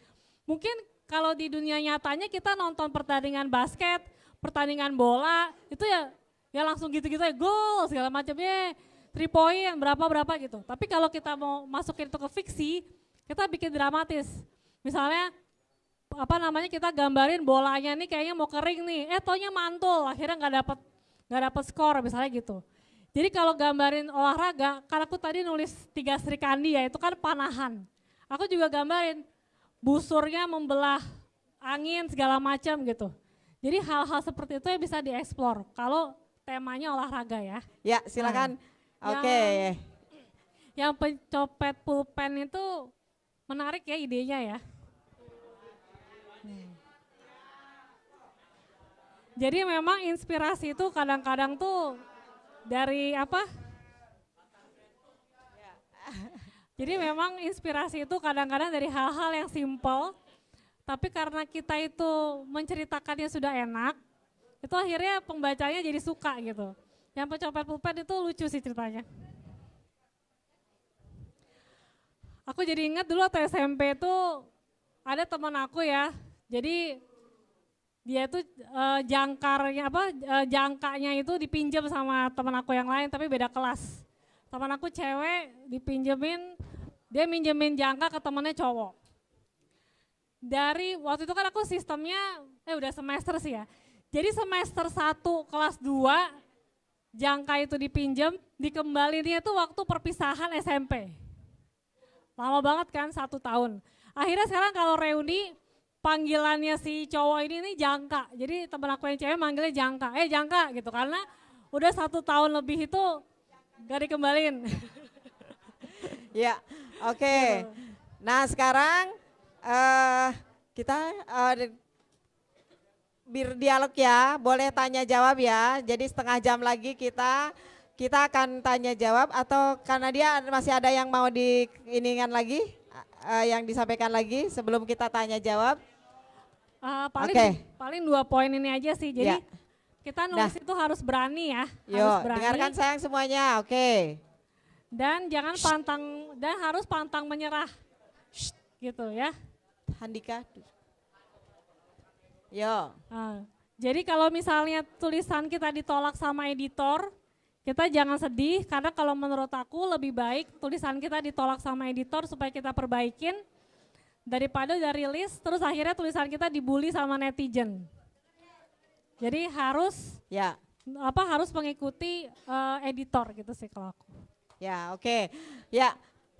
Mungkin kalau di dunia nyatanya kita nonton pertandingan basket, pertandingan bola, itu ya langsung gitu-gitu ya, gol segala macamnya, 3 point berapa gitu. Tapi kalau kita mau masukin itu ke fiksi, kita bikin dramatis. Misalnya kita gambarin bolanya nih kayaknya mau kering nih, taunya mantul, akhirnya nggak dapat skor misalnya gitu. Jadi kalau gambarin olahraga, karena aku tadi nulis 3 Sri Kandi ya, itu kan panahan. Aku juga gambarin busurnya membelah angin segala macam gitu. Jadi hal-hal seperti itu yang bisa dieksplor kalau temanya olahraga ya. Ya silakan. Nah, Oke. Yang pencopet pulpen itu menarik ya idenya ya. Jadi memang inspirasi itu kadang-kadang tuh dari apa? Jadi memang inspirasi itu kadang-kadang dari hal-hal yang simpel, tapi karena kita itu menceritakannya sudah enak, itu akhirnya pembacanya jadi suka gitu. Yang pencopet pulpen itu lucu sih ceritanya. Aku jadi ingat dulu waktu SMP itu ada teman aku ya, jadi dia tuh jangkanya itu dipinjam sama teman aku yang lain tapi beda kelas. Teman aku cewek dia minjemin jangka ke temennya cowok. Dari waktu itu kan aku sistemnya udah semester sih ya. Jadi semester 1 kelas 2 jangka itu dipinjam, dikembaliinnya itu waktu perpisahan SMP. Lama banget kan 1 tahun. Akhirnya sekarang kalau reuni panggilannya si cowok ini nih jangka. Jadi temen aku yang cewek manggilnya jangka. Jangka gitu karena udah 1 tahun lebih itu gak dikembalin. Ya, oke. Nah sekarang kita berdialog ya, boleh tanya jawab ya. Jadi setengah jam lagi kita akan tanya jawab atau karena dia masih ada yang mau diiningan lagi, yang disampaikan lagi sebelum kita tanya jawab. Paling 2 poin ini aja sih. Jadi kita nulis itu harus berani ya. Yuk, dengarkan sayang semuanya. Oke. Dan jangan harus pantang menyerah. Gitu ya. Handika. Yo. Jadi kalau misalnya tulisan kita ditolak sama editor, kita jangan sedih karena kalau menurut aku lebih baik tulisan kita ditolak sama editor supaya kita perbaikin daripada udah rilis terus akhirnya tulisan kita dibully sama netizen. Jadi harus harus mengikuti editor gitu sih kalau aku. Ya, oke. Ya,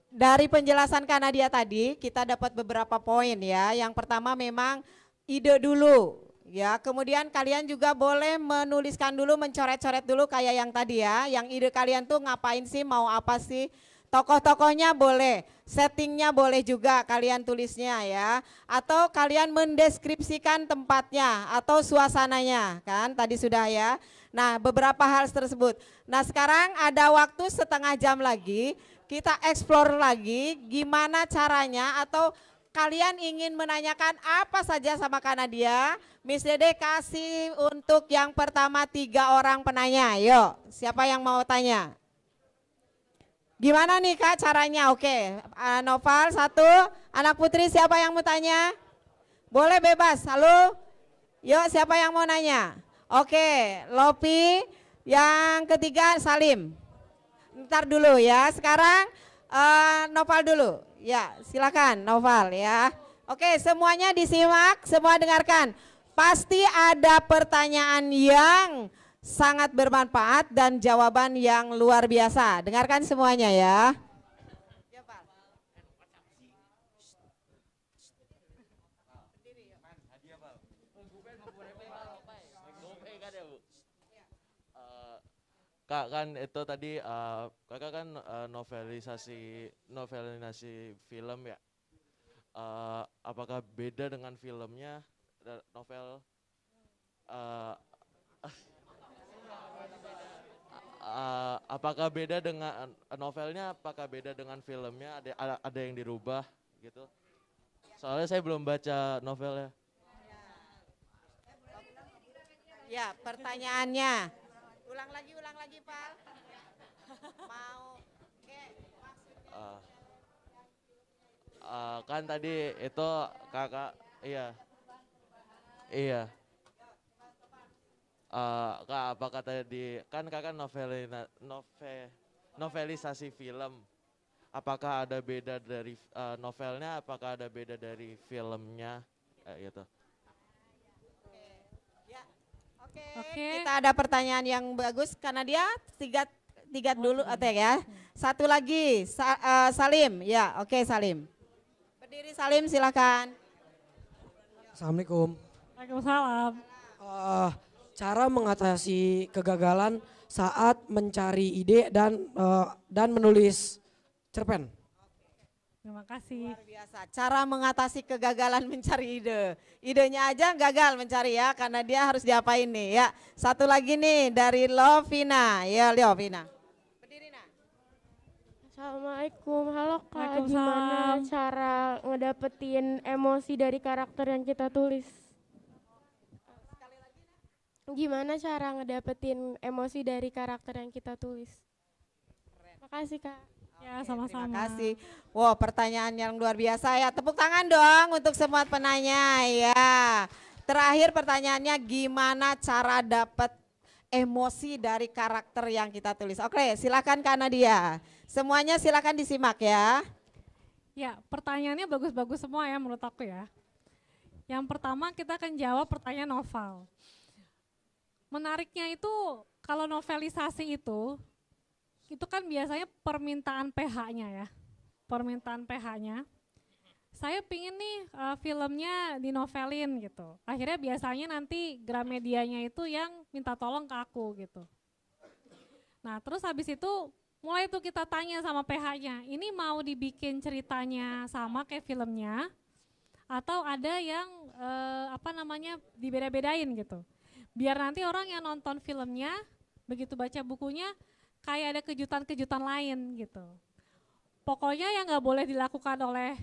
dari penjelasan Kanadia tadi kita dapat beberapa poin ya. Yang pertama memang ide dulu ya. Kemudian kalian juga boleh menuliskan dulu, mencoret-coret dulu kayak yang tadi ya. Yang ide kalian tuh ngapain sih, mau apa sih? Tokoh-tokohnya boleh, settingnya boleh juga kalian tulisnya ya. Atau kalian mendeskripsikan tempatnya atau suasananya kan tadi sudah ya. Nah beberapa hal tersebut. Nah sekarang ada waktu setengah jam lagi, kita explore lagi gimana caranya atau kalian ingin menanyakan apa saja sama Kanadia. Miss Dede kasih untuk yang pertama 3 orang penanya. Yuk siapa yang mau tanya? Gimana nih Kak caranya? Oke, Noval 1, anak putri siapa yang mau tanya? Boleh bebas, halo? Yuk siapa yang mau nanya? Oke, Lopi, yang ketiga Salim. Ntar dulu ya, sekarang Noval dulu. Ya silakan Noval ya. Oke semuanya disimak, semua dengarkan. Pasti ada pertanyaan yang sangat bermanfaat dan jawaban yang luar biasa. Dengarkan semuanya ya. Kak kan itu tadi kakak kan novelisasi film ya. Apakah beda dengan filmnya novel? Apakah beda dengan novelnya? Apakah beda dengan filmnya? Ada yang dirubah gitu? Soalnya saya belum baca novelnya. Ya pertanyaannya. Ulang lagi Pak. Mau kan tadi itu kakak Iya. Iya. Kak, apa kata kan kakak novelisasi film. Apakah ada beda dari novelnya? Apakah ada beda dari filmnya? Gitu. Oke. Kita ada pertanyaan yang bagus karena dia tiga dulu ya. Satu lagi Salim. Ya, oke Salim. Berdiri Salim silakan. Assalamualaikum. Waalaikumsalam. Cara mengatasi kegagalan saat mencari ide dan menulis cerpen. Terima kasih. Luar biasa. Cara mengatasi kegagalan mencari ide. Idenya aja gagal mencari ya karena dia harus diapain nih ya. Satu lagi nih dari Lovina. Ya Lovina. Berdiri Nah. Assalamualaikum, halo Kak. Waalaikumsalam. Gimana cara ngedapetin emosi dari karakter yang kita tulis? Gimana cara ngedapetin emosi dari karakter yang kita tulis? Makasih Kak. Ya, Oke, sama-sama. Terima kasih. Wow, pertanyaan yang luar biasa ya. Tepuk tangan dong untuk semua penanya ya. Terakhir pertanyaannya gimana cara dapat emosi dari karakter yang kita tulis. Oke, silakan Kak Nadia. Semuanya silakan disimak ya. Ya, pertanyaannya bagus-bagus semua ya menurut aku ya. Yang pertama kita akan jawab pertanyaan novel. Menariknya itu kalau novelisasi itu kan biasanya permintaan PH-nya ya. Permintaan PH-nya. Saya pingin nih filmnya dinovelin gitu. Akhirnya biasanya nanti Gramedianya itu yang minta tolong ke aku gitu. Nah terus habis itu mulai tuh kita tanya sama PH-nya, ini mau dibikin ceritanya sama kayak filmnya atau ada yang dibeda-bedain gitu. Biar nanti orang yang nonton filmnya begitu baca bukunya kayak ada kejutan-kejutan lain gitu. Pokoknya yang nggak boleh dilakukan oleh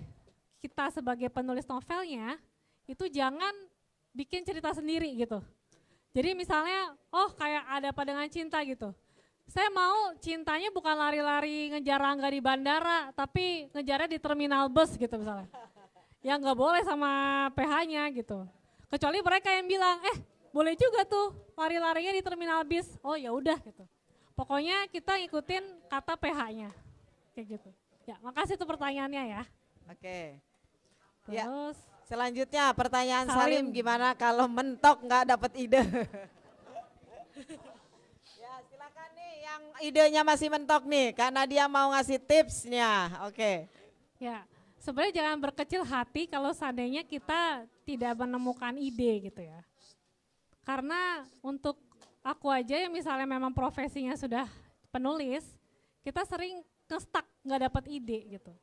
kita sebagai penulis novelnya itu jangan bikin cerita sendiri gitu. Jadi misalnya, kayak ada apa dengan cinta gitu. Saya mau cintanya bukan lari-lari ngejar Rangga di bandara, tapi ngejarnya di terminal bus gitu misalnya. Ya nggak boleh sama PH-nya gitu. Kecuali mereka yang bilang, boleh juga tuh lari-larinya di terminal bis. Oh ya udah gitu. Pokoknya kita ikutin kata PH-nya, kayak gitu. Ya, makasih tuh pertanyaannya ya. Oke. Terus, Selanjutnya pertanyaan Salim, gimana kalau mentok nggak dapat ide? Ya silakan nih yang idenya masih mentok nih, karena dia mau ngasih tipsnya. Oke. ya sebenarnya jangan berkecil hati kalau seandainya kita tidak menemukan ide gitu ya. Karena untuk aku aja yang misalnya memang profesinya sudah penulis, kita sering nge-stuck nggak dapat ide gitu.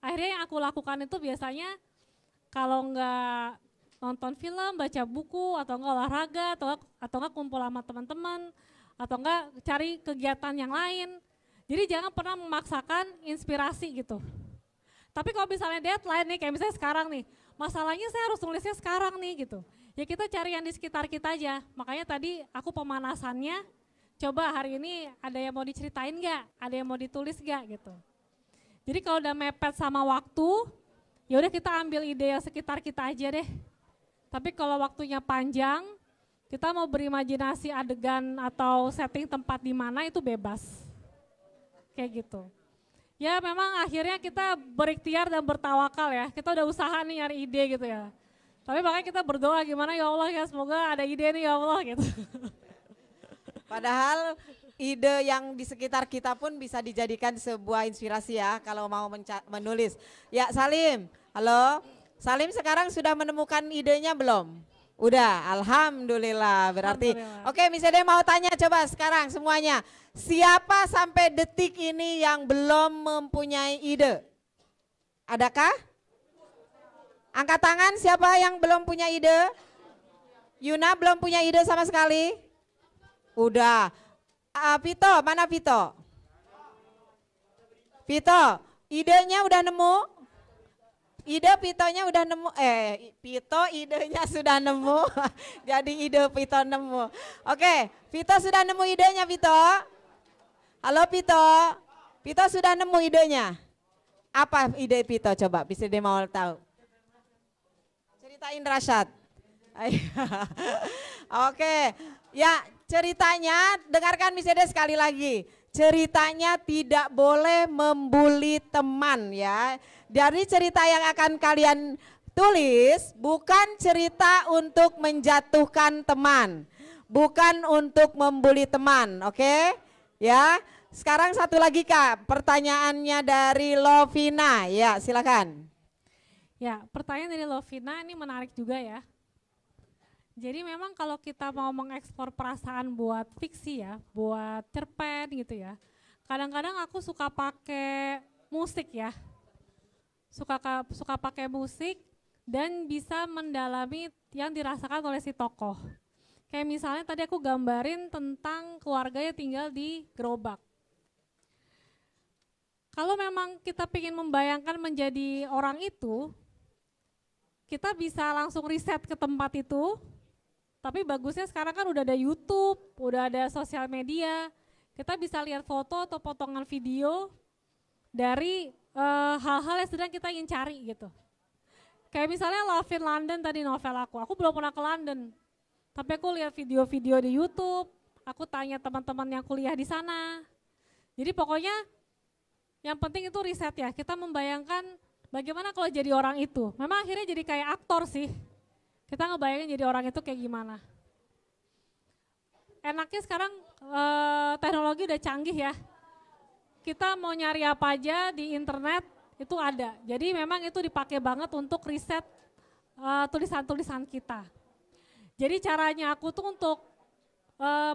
Akhirnya yang aku lakukan itu biasanya kalau nggak nonton film, baca buku, atau nggak olahraga, atau nggak kumpul sama teman-teman, atau nggak cari kegiatan yang lain. Jadi jangan pernah memaksakan inspirasi gitu. Tapi kalau misalnya deadline nih, kayak misalnya sekarang nih, masalahnya saya harus nulisnya sekarang nih gitu. Ya kita cari yang di sekitar kita aja. Makanya tadi aku pemanasannya, coba hari ini ada yang mau diceritain nggak, ada yang mau ditulis nggak gitu. Jadi kalau udah mepet sama waktu, ya udah kita ambil ide yang sekitar kita aja deh. Tapi kalau waktunya panjang, kita mau berimajinasi adegan atau setting tempat di mana itu bebas. Kayak gitu. Ya memang akhirnya kita berikhtiar dan bertawakal ya. Kita udah usaha nih nyari ide gitu ya. Tapi makanya kita berdoa gimana ya Allah ya semoga ada ide nih ya Allah gitu. Padahal ide yang di sekitar kita pun bisa dijadikan sebuah inspirasi ya kalau mau menulis. Ya Salim, halo. Salim sekarang sudah menemukan idenya belum? Udah, alhamdulillah berarti. Alhamdulillah. Oke, misalnya mau tanya coba sekarang semuanya. Siapa sampai detik ini yang belum mempunyai ide? Adakah? Angkat tangan siapa yang belum punya ide? Yuna belum punya ide sama sekali? Udah. Vito, mana Vito? Vito, idenya udah nemu? Ide Vitonya udah nemu, Vito idenya sudah nemu, jadi ide Vito nemu. Oke, Vito sudah nemu idenya Vito? Halo Vito, Vito sudah nemu idenya? Apa ide Vito coba, bisa dia mau tahu? ceritain Rashad. Oke, ya ceritanya dengarkan Miss Dede sekali lagi. Ceritanya tidak boleh membuli teman ya. Dari cerita yang akan kalian tulis bukan cerita untuk menjatuhkan teman. Bukan untuk membuli teman, oke? Ya, sekarang satu lagi Kak, pertanyaannya dari Lovina, ya silakan. Ya, pertanyaan dari Lovina ini menarik juga ya. Jadi memang kalau kita mau mengekspor perasaan buat fiksi ya, buat cerpen gitu ya. Kadang-kadang aku suka pakai musik ya. Suka pakai musik dan bisa mendalami yang dirasakan oleh si tokoh. Kayak misalnya tadi aku gambarin tentang keluarga yang tinggal di gerobak. Kalau memang kita ingin membayangkan menjadi orang itu, kita bisa langsung riset ke tempat itu. Tapi bagusnya sekarang kan udah ada YouTube, udah ada sosial media. Kita bisa lihat foto atau potongan video dari hal-hal yang sedang kita ingin cari gitu. Kayak misalnya Love in London tadi novel aku belum pernah ke London. Tapi aku lihat video-video di YouTube, aku tanya teman-teman yang kuliah di sana. Jadi pokoknya yang penting itu riset ya, kita membayangkan bagaimana kalau jadi orang itu. Memang akhirnya jadi kayak aktor sih. Kita ngebayangin jadi orang itu kayak gimana. Enaknya sekarang teknologi udah canggih ya. Kita mau nyari apa aja di internet itu ada. Jadi memang itu dipakai banget untuk riset tulisan-tulisan kita. Jadi caranya aku tuh untuk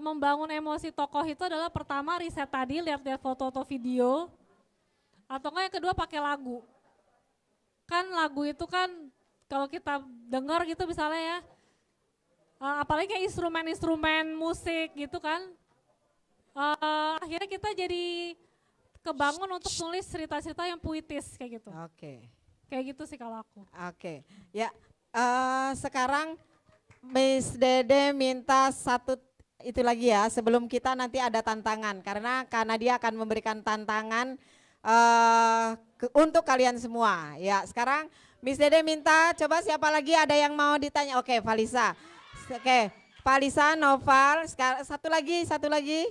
membangun emosi tokoh itu adalah pertama riset tadi, lihat-lihat foto-foto video. Atau enggak yang kedua pakai lagu. Kan lagu itu kan kalau kita dengar gitu misalnya ya, apalagi kayak instrumen-instrumen musik gitu kan, akhirnya kita jadi kebangun untuk nulis cerita-cerita yang puitis kayak gitu. Oke. Kayak gitu sih kalau aku. Oke, ya sekarang Miss Dede minta satu itu lagi ya sebelum kita nanti ada tantangan karena dia akan memberikan tantangan untuk kalian semua. Ya sekarang Miss Dede minta coba siapa lagi ada yang mau ditanya? Oke, Valisa. Oke, Valisa, Noval. Sekarang satu lagi.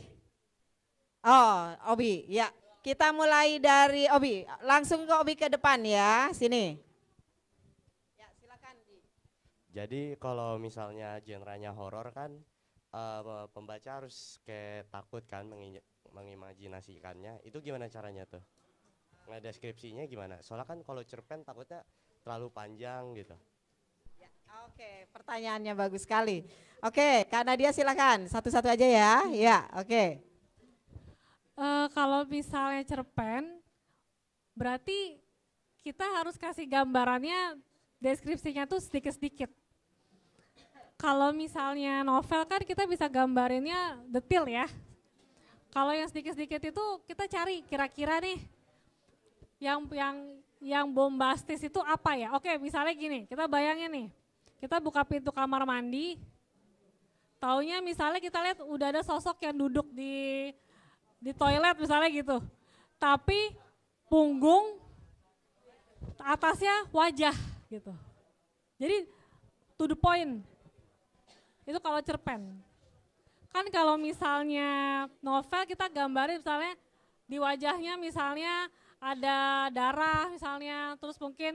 Oh, Obi. Ya, kita mulai dari Obi. Langsung ke Obi ke depan ya. Sini. Ya, silakan. Jadi kalau misalnya genrenya horor kan pembaca harus kayak takut kan mengimajinasikannya. Itu gimana caranya tuh? Ngedeskripsinya gimana? Soalnya kan kalau cerpen takutnya terlalu panjang gitu. Ya, oke, pertanyaannya bagus sekali. Oke, Kak Nadia silakan, satu-satu aja ya. Ya, oke. Kalau misalnya cerpen, berarti kita harus kasih gambarannya, deskripsinya tuh sedikit-sedikit. Kalau misalnya novel kan kita bisa gambarinnya detail ya. Kalau yang sedikit-sedikit itu kita cari kira-kira nih, yang bombastis itu apa ya? Oke, misalnya gini, kita bayangin nih, kita buka pintu kamar mandi, taunya misalnya kita lihat udah ada sosok yang duduk di toilet misalnya gitu, tapi punggung, atasnya wajah gitu. Jadi to the point, itu kalau cerpen. Kan kalau misalnya novel kita gambarin misalnya di wajahnya misalnya ada darah misalnya, terus mungkin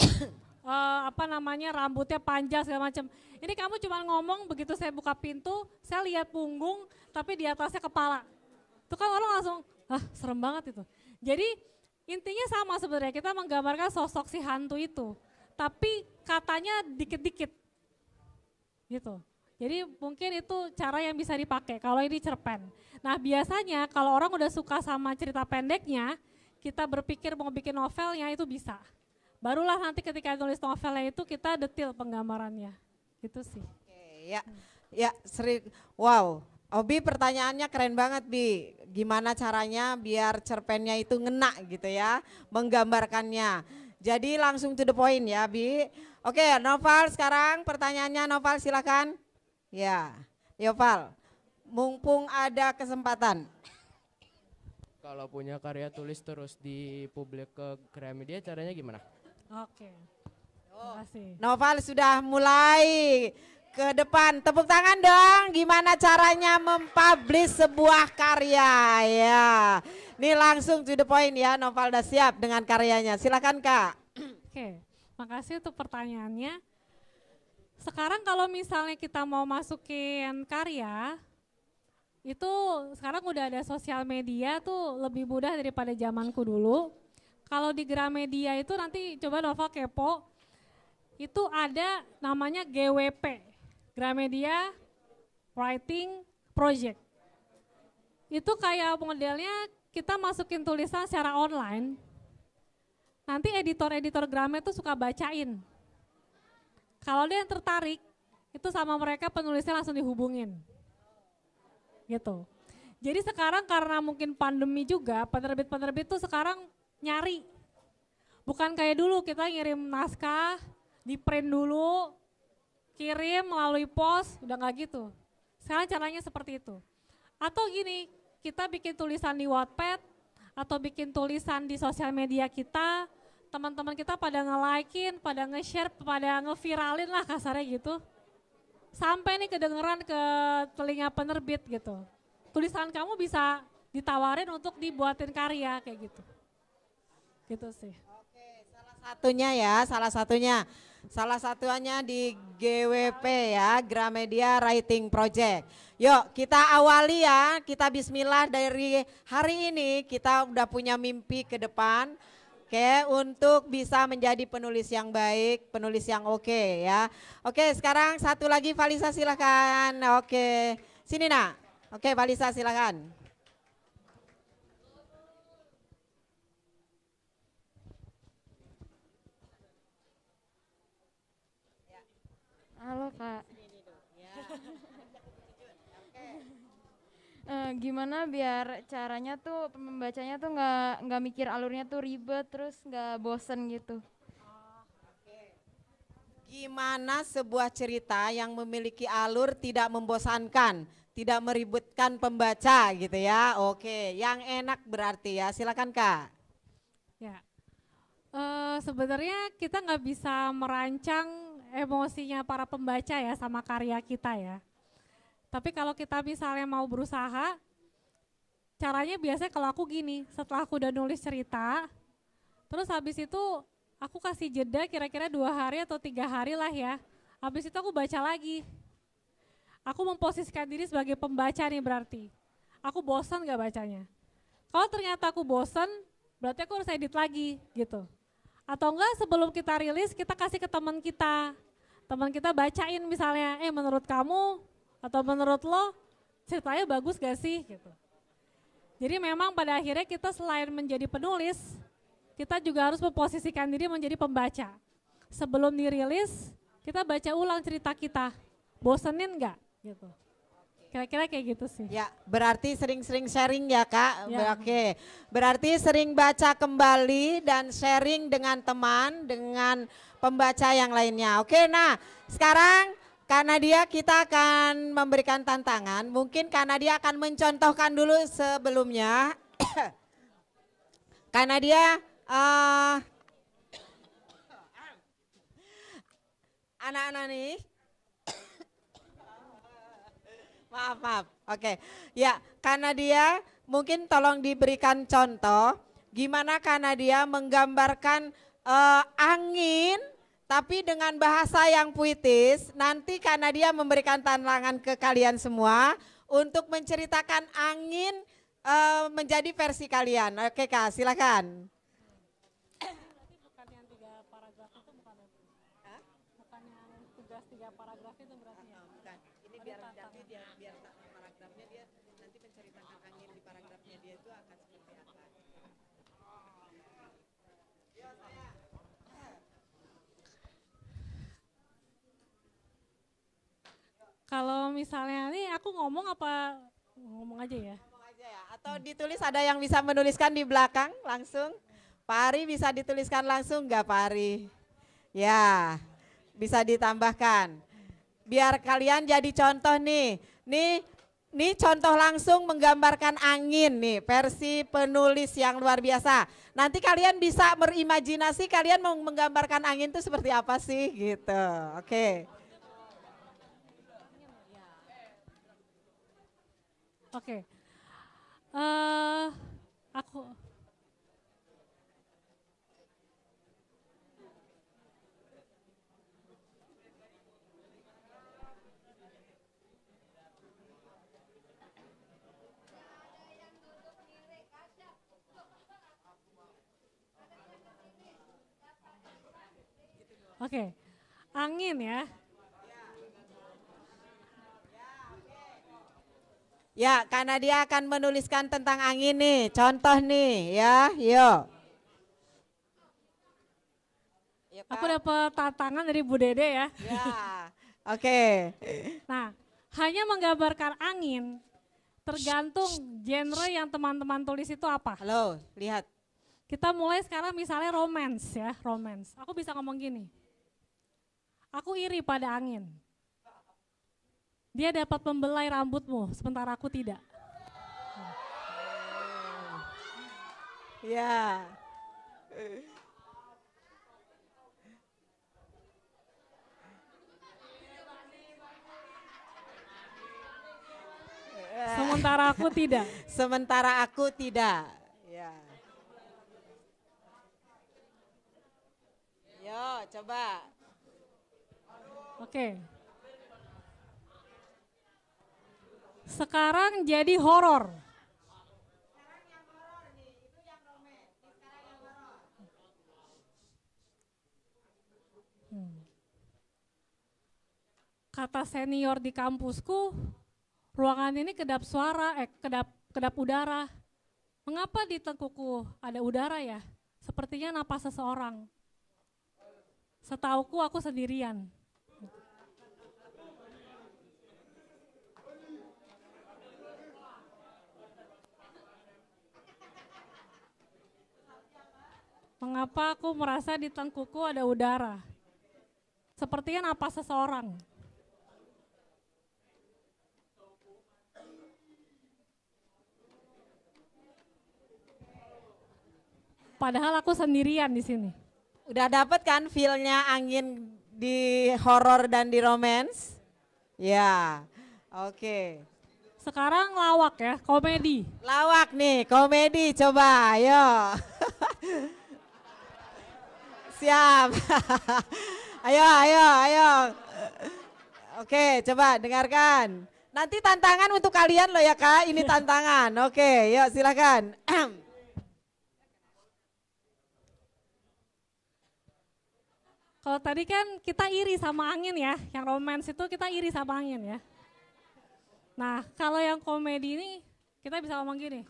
rambutnya panjang segala macam. Ini kamu cuma ngomong begitu saya buka pintu, saya lihat punggung tapi di atasnya kepala. Itu kan orang langsung, serem banget itu. Jadi intinya sama sebenarnya, kita menggambarkan sosok si hantu itu, tapi katanya dikit-dikit gitu. Jadi mungkin itu cara yang bisa dipakai kalau ini cerpen. Nah biasanya kalau orang udah suka sama cerita pendeknya, kita berpikir mau bikin novelnya itu bisa. Barulah nanti ketika nulis novelnya itu kita detail penggambarannya. Gitu sih. Oke, ya sering. Wow, Obi pertanyaannya keren banget Bi. Gimana caranya biar cerpennya itu ngena gitu ya, menggambarkannya. Jadi langsung to the point ya Bi. Oke, Noval sekarang pertanyaannya Noval silakan. Ya, Yoval, mumpung ada kesempatan. Kalau punya karya tulis terus dipublik ke Gramedia caranya gimana? Oke. Terima kasih. Noval sudah mulai ke depan. Tepuk tangan dong. Gimana caranya mempublish sebuah karya ya. Ini langsung to the point ya. Noval udah siap dengan karyanya. Silakan Kak. Oke, makasih untuk pertanyaannya. Sekarang kalau misalnya kita mau masukin karya, itu sekarang udah ada sosial media tuh lebih mudah daripada zamanku dulu. Kalau di Gramedia itu nanti coba Nova kepo, itu ada namanya GWP, Gramedia Writing Project. Itu kayak modelnya kita masukin tulisan secara online, nanti editor-editor Gramet tuh suka bacain. Kalau dia yang tertarik, itu sama mereka penulisnya langsung dihubungin. Gitu. Jadi sekarang karena mungkin pandemi juga, penerbit-penerbit tuh sekarang nyari. Bukan kayak dulu kita ngirim naskah, di print dulu, kirim melalui pos, udah nggak gitu. Sekarang caranya seperti itu. Atau gini, kita bikin tulisan di Wattpad, atau bikin tulisan di sosial media kita, teman-teman kita pada nge-like-in, pada nge-share, pada nge-viralin lah kasarnya gitu. Sampai nih kedengeran ke telinga penerbit gitu. Tulisan kamu bisa ditawarin untuk dibuatin karya kayak gitu. Gitu sih. Oke, salah satunya ya, salah satunya di GWP ya, Gramedia Writing Project. Yuk kita awali ya, kita bismillah dari hari ini kita udah punya mimpi ke depan. Oke, untuk bisa menjadi penulis yang baik, penulis yang oke ya. Oke, sekarang satu lagi Valisa silakan. Oke, sini nak. Oke, Valisa silakan. Halo Kak. Gimana biar caranya tuh membacanya tuh nggak mikir alurnya tuh ribet terus nggak bosen gitu. Gimana sebuah cerita yang memiliki alur tidak membosankan, tidak meributkan pembaca gitu ya. Oke, yang enak berarti ya. Silakan Kak. Ya, sebenarnya kita nggak bisa merancang emosinya para pembaca ya sama karya kita ya. Tapi kalau kita misalnya mau berusaha, caranya biasanya kalau aku gini, setelah aku udah nulis cerita, terus habis itu aku kasih jeda kira-kira 2 hari atau 3 hari lah ya. Habis itu aku baca lagi. Aku memposisikan diri sebagai pembaca nih berarti. Aku bosan gak bacanya? Kalau ternyata aku bosan, berarti aku harus edit lagi gitu. Atau enggak sebelum kita rilis kita kasih ke teman kita. Teman kita bacain misalnya, menurut kamu atau menurut lo ceritanya bagus gak sih gitu. Jadi memang pada akhirnya kita selain menjadi penulis, kita juga harus memposisikan diri menjadi pembaca. Sebelum dirilis, kita baca ulang cerita kita. Bosenin gak gitu. Kira-kira kayak gitu sih. Ya, berarti sering-sering sharing ya Kak. Ya. Oke, berarti sering baca kembali dan sharing dengan teman, dengan pembaca yang lainnya. Oke, nah sekarang Kak Nadia kita akan memberikan tantangan. Mungkin Kak Nadia akan mencontohkan dulu sebelumnya. Kak Nadia, anak-anak nih. Maaf. Oke. Ya, Kak Nadia mungkin tolong diberikan contoh gimana Kak Nadia menggambarkan angin tapi dengan bahasa yang puitis. Nanti Kak Nadia memberikan tantangan ke kalian semua untuk menceritakan angin menjadi versi kalian. Oke Kak, silakan. Bukan yang 3 paragraf itu bukan yang tugas 3 paragraf itu berarti ya? Bukan. Ini biar paragrafnya dia nanti menceritakan angin di paragrafnya dia itu akan seperti apa. Kalau misalnya nih aku ngomong apa ngomong aja ya? Ngomong aja ya. Atau ditulis, ada yang bisa menuliskan di belakang langsung? Pak Ari bisa dituliskan langsung nggak Pak Ari? Ya, bisa ditambahkan. Biar kalian jadi contoh nih. Nih Nih contoh langsung menggambarkan angin nih, versi penulis yang luar biasa. Nanti kalian bisa berimajinasi kalian mau menggambarkan angin itu seperti apa sih gitu. Oke. Oke. Aku Oke. Angin ya. Ya, karena dia akan menuliskan tentang angin nih, contoh nih ya, yuk. Aku dapat tantangan dari Bu Dede ya. Ya, oke. Nah, hanya menggambarkan angin, tergantung genre yang teman-teman tulis itu apa. Halo, lihat. Kita mulai sekarang misalnya romance ya, romance. Aku bisa ngomong gini, aku iri pada angin. Dia dapat membelai rambutmu, sementara aku tidak. Ya. Sementara aku tidak. Sementara aku tidak. Ya. Yo, coba. Oke. Sekarang jadi horor. Kata senior di kampusku, ruangan ini kedap suara, kedap udara. Mengapa di tengkuku ada udara ya? Sepertinya napas seseorang. Setauku aku sendirian. Mengapa aku merasa di tengkuku ada udara? Sepertinya napas seseorang. Padahal aku sendirian di sini. Udah dapet kan feel-nya angin di horor dan di romance? Ya, oke. Sekarang lawak ya, komedi. Lawak nih, komedi coba, ayo. Siap. Ayo. Oke, coba dengarkan. Nanti tantangan untuk kalian loh ya Kak, ini tantangan. Oke, yuk silakan. Kalau tadi kan kita iri sama angin ya, yang romance itu kita iri sama angin ya. Nah, kalau yang komedi ini kita bisa ngomong gini.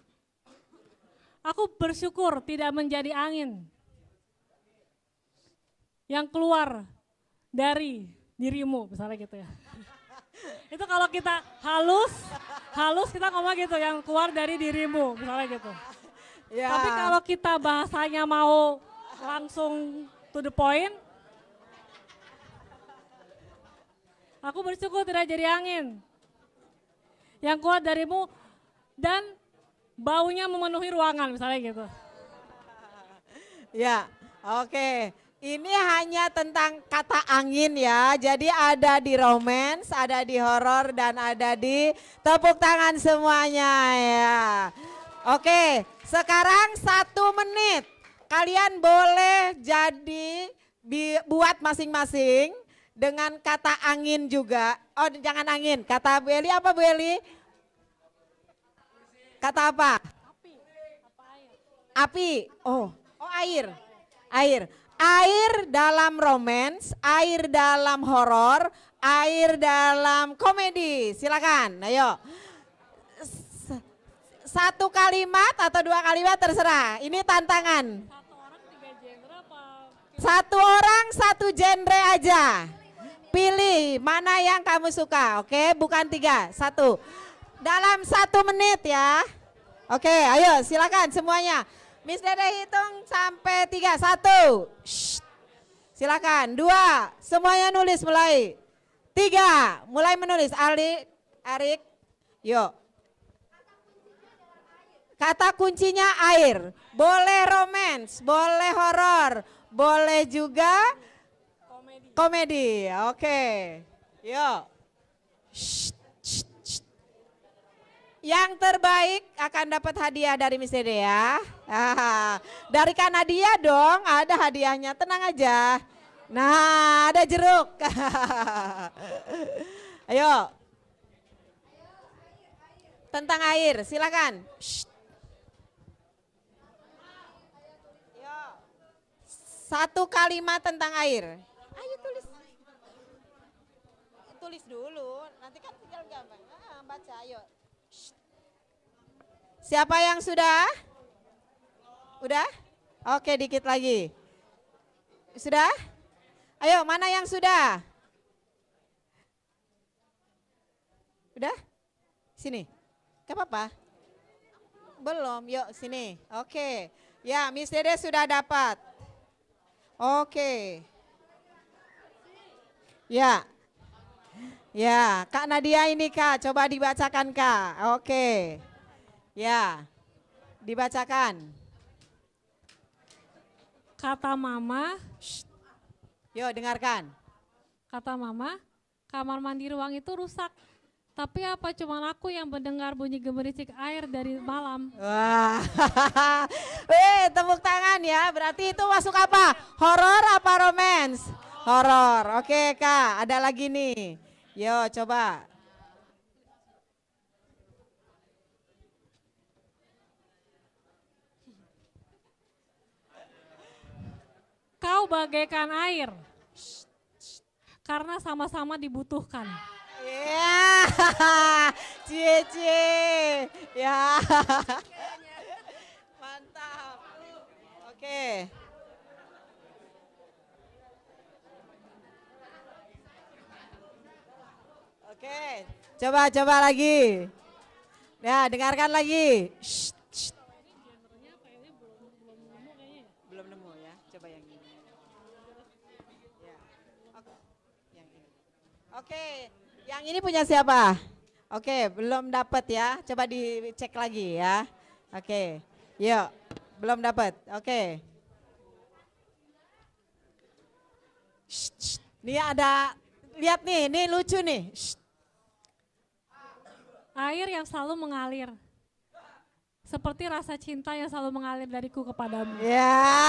Aku bersyukur tidak menjadi angin yang keluar dari dirimu, misalnya gitu ya. Itu kalau kita halus kita ngomong gitu, yang keluar dari dirimu, misalnya gitu. Ya. Tapi kalau kita bahasanya mau langsung to the point, aku bersyukur tidak jadi angin yang keluar darimu dan baunya memenuhi ruangan, misalnya gitu. Ya, oke. Ini hanya tentang kata angin ya. Jadi ada di romance, ada di horor, dan ada di tepuk tangan semuanya ya. Oke, sekarang 1 menit. Kalian boleh jadi buat masing-masing dengan kata angin juga. Oh jangan angin, kata Bu Eli apa Bu Eli? Kata apa? Api. Oh air. Air dalam romance, air dalam horor, air dalam komedi. Silakan, ayo. 1 kalimat atau 2 kalimat terserah. Ini tantangan. 1 orang 1 genre aja. Pilih mana yang kamu suka, oke? Bukan 3, 1. Dalam 1 menit ya. Oke, ayo silakan semuanya. Miss Dede hitung sampai 3, 1. Shh. Silakan, 2, semuanya nulis mulai. 3, mulai menulis. Arik, Yuk. Kata kuncinya air. Boleh romance, boleh horor, boleh juga komedi. Oke. Yuk. Yang terbaik akan dapat hadiah dari Miss Dede ya. Dari Kak Nadia dong, ada hadiahnya. Tenang aja. Nah, ada jeruk. Ayo. Tentang air, silakan. Satu kalimat tentang air. Ayo tulis. Tulis dulu, nanti kan tinggal gambar. Baca, ayo. Siapa yang sudah? Udah? Oke, dikit lagi. Sudah? Ayo, mana yang sudah? Udah? Sini. Gak apa-apa. Belum, yuk sini. Oke. Ya, Miss Dede sudah dapat. Oke. Ya. Ya, Kak Nadia ini Kak, coba dibacakan Kak. Oke. Ya. Dibacakan. Kata mama. Yuk dengarkan. Kata mama, kamar mandi ruang itu rusak. Tapi apa cuma aku yang mendengar bunyi gemericik air dari malam? Wah, tepuk tangan ya. Berarti itu masuk apa? Horor apa romance? Horor. Oke Kak, ada lagi nih. Yo coba. Kau bagaikan air, karena sama-sama dibutuhkan. Ya, cie. Ya, mantap. Oke. Oke, coba lagi. Ya, dengarkan lagi. Belum nemu ya, coba yang ini. Ya. Yang ini. Oke. Yang ini punya siapa? Oke, belum dapat ya. Coba dicek lagi ya. Oke. Yuk, belum dapat. Oke. Nih ada, lihat nih, ini lucu nih. Air yang selalu mengalir. Seperti rasa cinta yang selalu mengalir dariku kepadamu. Ya.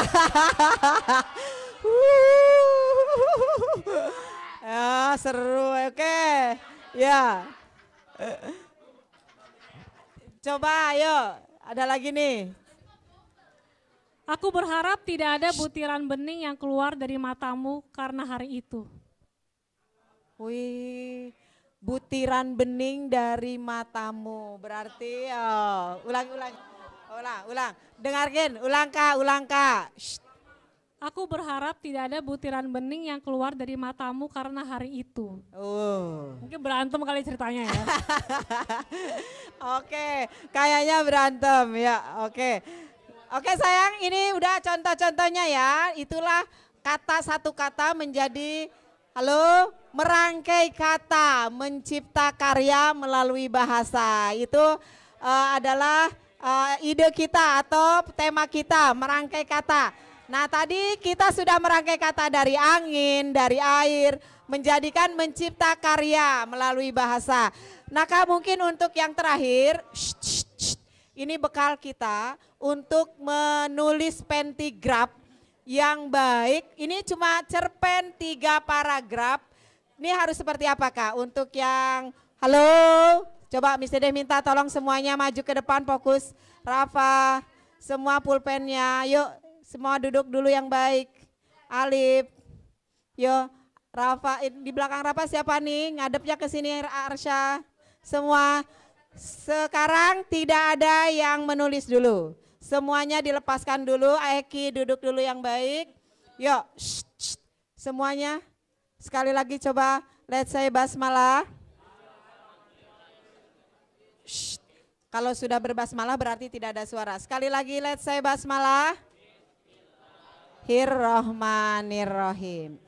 Ya, seru. Oke. Ya. Coba ayo, ada lagi nih. Aku berharap tidak ada butiran bening yang keluar dari matamu karena hari itu. Wih, butiran bening dari matamu. Berarti, ulang. Dengarkan, ulang Kak. Aku berharap tidak ada butiran bening yang keluar dari matamu karena hari itu. Mungkin berantem kali ceritanya ya. Oke, kayaknya berantem ya. Oke sayang, ini udah contoh-contohnya ya. Itulah satu kata menjadi, merangkai kata, mencipta karya melalui bahasa. Itu adalah ide kita atau tema kita, merangkai kata. Nah tadi kita sudah merangkai kata dari angin, dari air, mencipta karya melalui bahasa. Nah Kak, mungkin untuk yang terakhir, ini bekal kita untuk menulis pentigraf yang baik. Ini cuma cerpen 3 paragraf. Ini harus seperti apa Kak? Untuk yang, coba Miss Dede minta tolong semuanya maju ke depan, fokus. Rafa, semua pulpennya, yuk. Semua duduk dulu yang baik. Alif, yo, Rafa, di belakang Rafa siapa nih? Ngadepnya ke sini Arsya. Semua, sekarang tidak ada yang menulis dulu. Semuanya dilepaskan dulu, Eki duduk dulu yang baik. Yuk, semuanya. Sekali lagi coba, let's say basmalah. Kalau sudah berbasmalah berarti tidak ada suara. Sekali lagi, let's say basmalah. Bismillahirrahmanirrahim.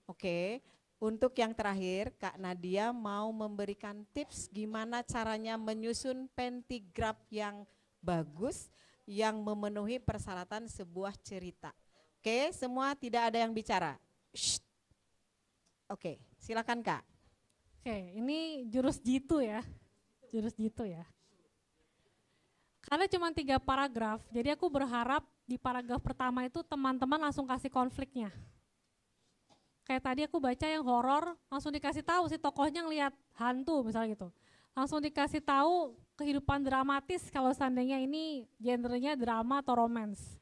Oke, Untuk yang terakhir, Kak Nadia mau memberikan tips gimana caranya menyusun pentigraf yang bagus, yang memenuhi persyaratan sebuah cerita. Oke, semua tidak ada yang bicara. Shh. Oke, silakan Kak. Oke, ini jurus jitu ya. Jurus jitu ya. Karena cuma 3 paragraf, jadi aku berharap di paragraf pertama itu teman-teman langsung kasih konfliknya. Kayak tadi aku baca yang horor, langsung dikasih tahu si tokohnya ngelihat hantu misalnya gitu. Langsung dikasih tahu kehidupan dramatis kalau seandainya ini genrenya drama atau romance.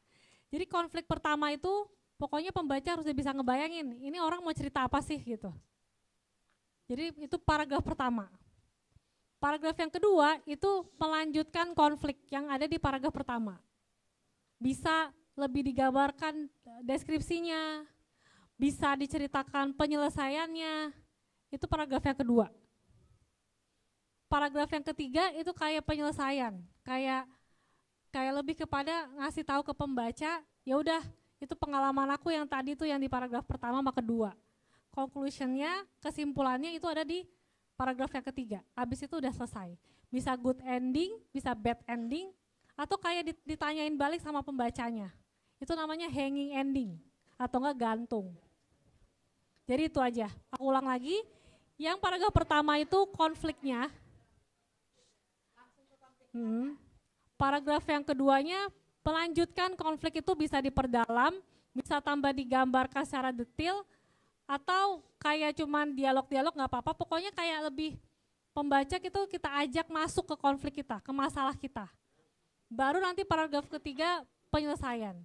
Jadi konflik pertama itu pokoknya pembaca harus bisa ngebayangin ini orang mau cerita apa sih gitu. Jadi itu paragraf pertama. Paragraf yang kedua itu melanjutkan konflik yang ada di paragraf pertama. Bisa lebih digambarkan deskripsinya, bisa diceritakan penyelesaiannya, itu paragraf yang kedua. Paragraf yang ketiga itu kayak penyelesaian, kayak lebih kepada ngasih tahu ke pembaca, ya udah itu pengalaman aku yang tadi tuh yang di paragraf pertama sama kedua. Conclusionnya, kesimpulannya itu ada di paragraf yang ketiga, habis itu udah selesai. Bisa good ending, bisa bad ending, atau kayak ditanyain balik sama pembacanya. Itu namanya hanging ending, atau enggak gantung. Jadi itu aja, aku ulang lagi. Yang paragraf pertama itu konfliknya. Paragraf yang keduanya, melanjutkan konflik itu bisa diperdalam, bisa tambah digambarkan secara detail, atau kayak cuman dialog-dialog nggak apa-apa, pokoknya kayak lebih pembaca itu kita ajak masuk ke konflik kita, ke masalah kita. Baru nanti paragraf ketiga penyelesaian.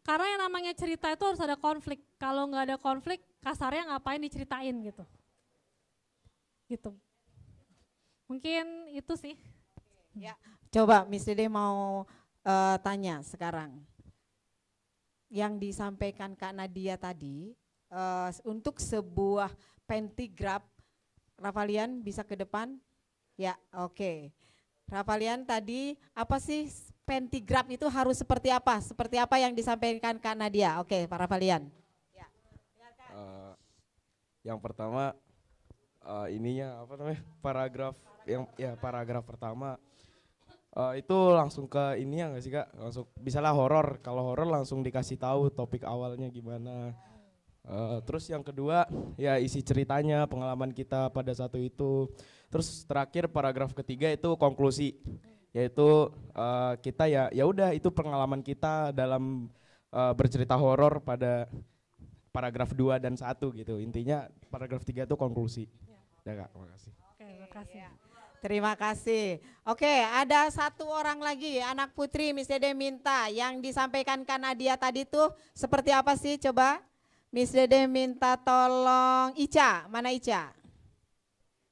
Karena yang namanya cerita itu harus ada konflik. Kalau nggak ada konflik, kasarnya ngapain diceritain gitu. Gitu. Mungkin itu sih. Ya, coba Miss Dede mau tanya sekarang. Yang disampaikan Kak Nadia tadi, untuk sebuah pentigraf, Rafalian bisa ke depan? Ya, oke. Rafalian tadi apa sih pentigraf itu harus seperti apa? Seperti apa yang disampaikan Kak Nadia? Oke, Pak Rafalian. Ya. Yang pertama ininya apa namanya? Paragraf pertama itu langsung ke ini ya nggak sih Kak? Langsung misalnya horor. Kalau horor langsung dikasih tahu topik awalnya gimana. Terus yang kedua ya isi ceritanya, pengalaman kita pada satu itu. Terus terakhir paragraf ketiga itu konklusi, yaitu kita ya udah itu pengalaman kita dalam bercerita horor pada paragraf 2 dan 1 gitu. Intinya paragraf 3 itu konklusi. Ya Kak, makasih. Oke, makasih. Terima kasih. Oke, ada satu orang lagi, anak putri Miss Dede minta yang disampaikan Kak Nadia tadi tuh seperti apa sih? Coba Miss Dede minta tolong Ica, mana Ica?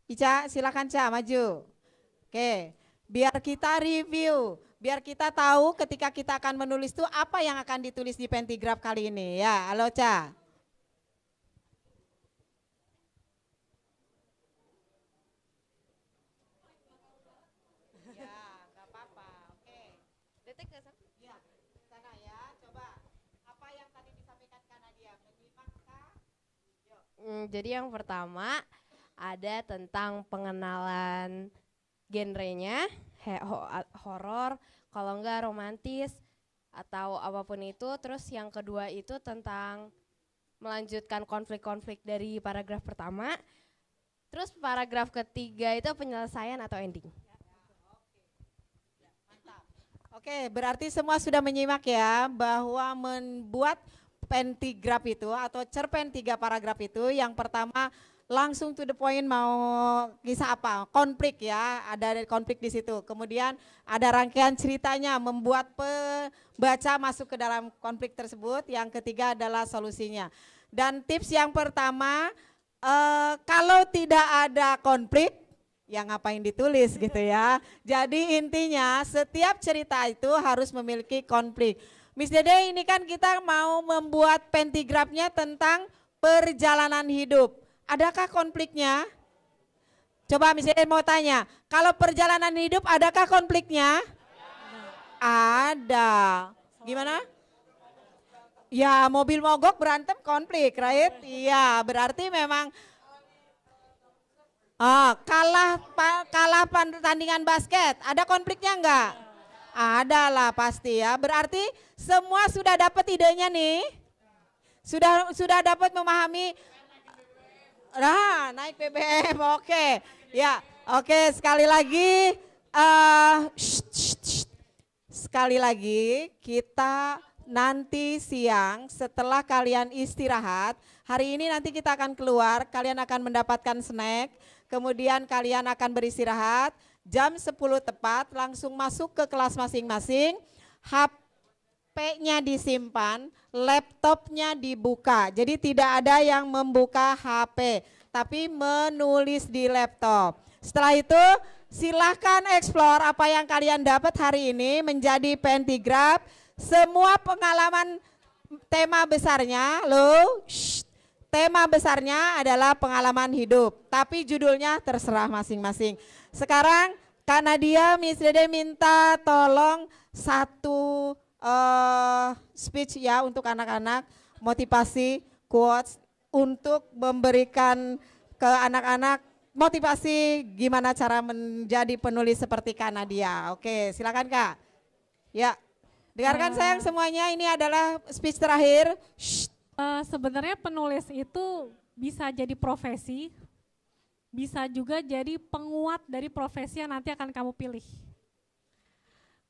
Ica silakan Ca, maju. Oke, biar kita review, biar kita tahu ketika kita akan menulis itu apa yang akan ditulis di pentigraf kali ini. Ya, halo Ca. Jadi yang pertama ada tentang pengenalan genrenya, horor, kalau enggak romantis atau apapun itu. Terus yang kedua itu tentang melanjutkan konflik-konflik dari paragraf pertama. Terus paragraf ketiga itu penyelesaian atau ending. Oke, berarti semua sudah menyimak ya bahwa membuat pentigraf itu atau cerpen 3 paragraf itu, yang pertama langsung to the point, mau kisah apa, konflik ya, ada konflik di situ. Kemudian ada rangkaian ceritanya, membuat pembaca masuk ke dalam konflik tersebut. Yang ketiga adalah solusinya. Dan tips yang pertama, kalau tidak ada konflik, ya ngapain ditulis gitu ya. Jadi intinya setiap cerita itu harus memiliki konflik. Miss Dede, ini kan kita mau membuat pentigrafnya tentang perjalanan hidup. Adakah konfliknya? Coba Miss Dede mau tanya, kalau perjalanan hidup adakah konfliknya? Ada. Gimana? Ya, mobil mogok berantem konflik, right? Iya, berarti memang kalah pertandingan basket. Ada konfliknya enggak? Ada lah pasti ya. Berarti semua sudah dapat idenya nih. Sudah dapat memahami. Nah, naik BBM. Oke. Ya, oke, sekali lagi sekali lagi kita nanti siang setelah kalian istirahat, hari ini nanti kita akan keluar, kalian akan mendapatkan snack, kemudian kalian akan beristirahat, jam 10 tepat langsung masuk ke kelas masing-masing, HP-nya disimpan, laptopnya dibuka, jadi tidak ada yang membuka HP, tapi menulis di laptop. Setelah itu silahkan explore apa yang kalian dapat hari ini menjadi pentigraf. Semua pengalaman tema besarnya, tema besarnya adalah pengalaman hidup, tapi judulnya terserah masing-masing. Sekarang Kak Nadia, Miss Dede minta tolong satu speech ya untuk anak-anak, motivasi, quotes untuk memberikan ke anak-anak motivasi gimana cara menjadi penulis seperti Kak Nadia. Oke, silakan Kak. Ya. Dengarkan sayang semuanya, ini adalah speech terakhir. Sebenarnya penulis itu bisa jadi profesi, bisa juga jadi penguat dari profesi yang nanti akan kamu pilih.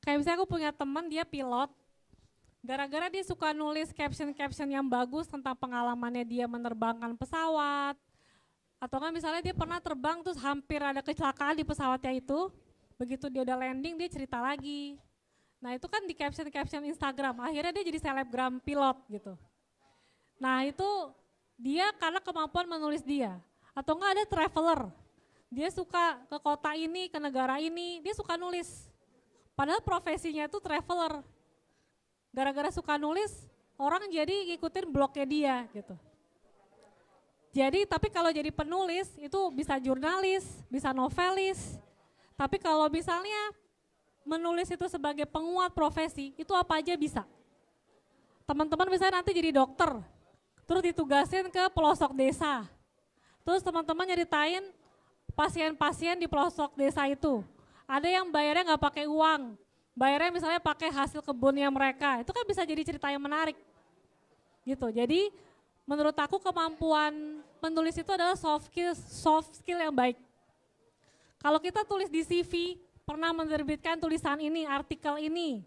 Kayak misalnya aku punya teman, dia pilot, gara-gara dia suka nulis caption-caption yang bagus tentang pengalamannya dia menerbangkan pesawat, atau kan misalnya dia pernah terbang terus hampir ada kecelakaan di pesawatnya itu, begitu dia udah landing dia cerita lagi. Nah itu kan di caption-caption Instagram, akhirnya dia jadi selebgram pilot gitu. Nah itu dia karena kemampuan menulis dia. Atau enggak ada traveler, dia suka ke kota ini, ke negara ini, dia suka nulis. Padahal profesinya itu traveler. Gara-gara suka nulis, orang jadi ngikutin blognya dia gitu. Jadi tapi kalau jadi penulis itu bisa jurnalis, bisa novelis. Tapi kalau misalnya menulis itu sebagai penguat profesi, itu apa aja bisa. Teman-teman misalnya nanti jadi dokter, terus ditugasin ke pelosok desa. Terus teman-teman nyeritain pasien-pasien di pelosok desa itu. Ada yang bayarnya nggak pakai uang, bayarnya misalnya pakai hasil kebunnya mereka. Itu kan bisa jadi cerita yang menarik. Gitu. Jadi menurut aku kemampuan menulis itu adalah soft skill yang baik. Kalau kita tulis di CV, pernah menerbitkan tulisan ini, artikel ini,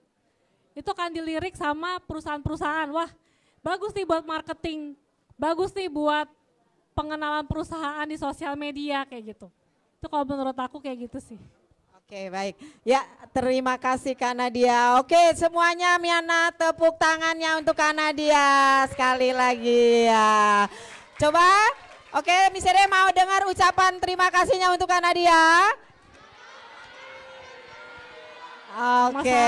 itu akan dilirik sama perusahaan-perusahaan. Wah, bagus nih buat marketing, bagus nih buat pengenalan perusahaan di sosial media kayak gitu. Itu kalau menurut aku kayak gitu sih. Oke, baik. Ya, terima kasih Kak Nadia. Oke, semuanya Miana tepuk tangannya untuk Kak Nadia sekali lagi ya. Coba, oke, Miss Dede mau dengar ucapan terima kasihnya untuk Kak Nadia? Oke.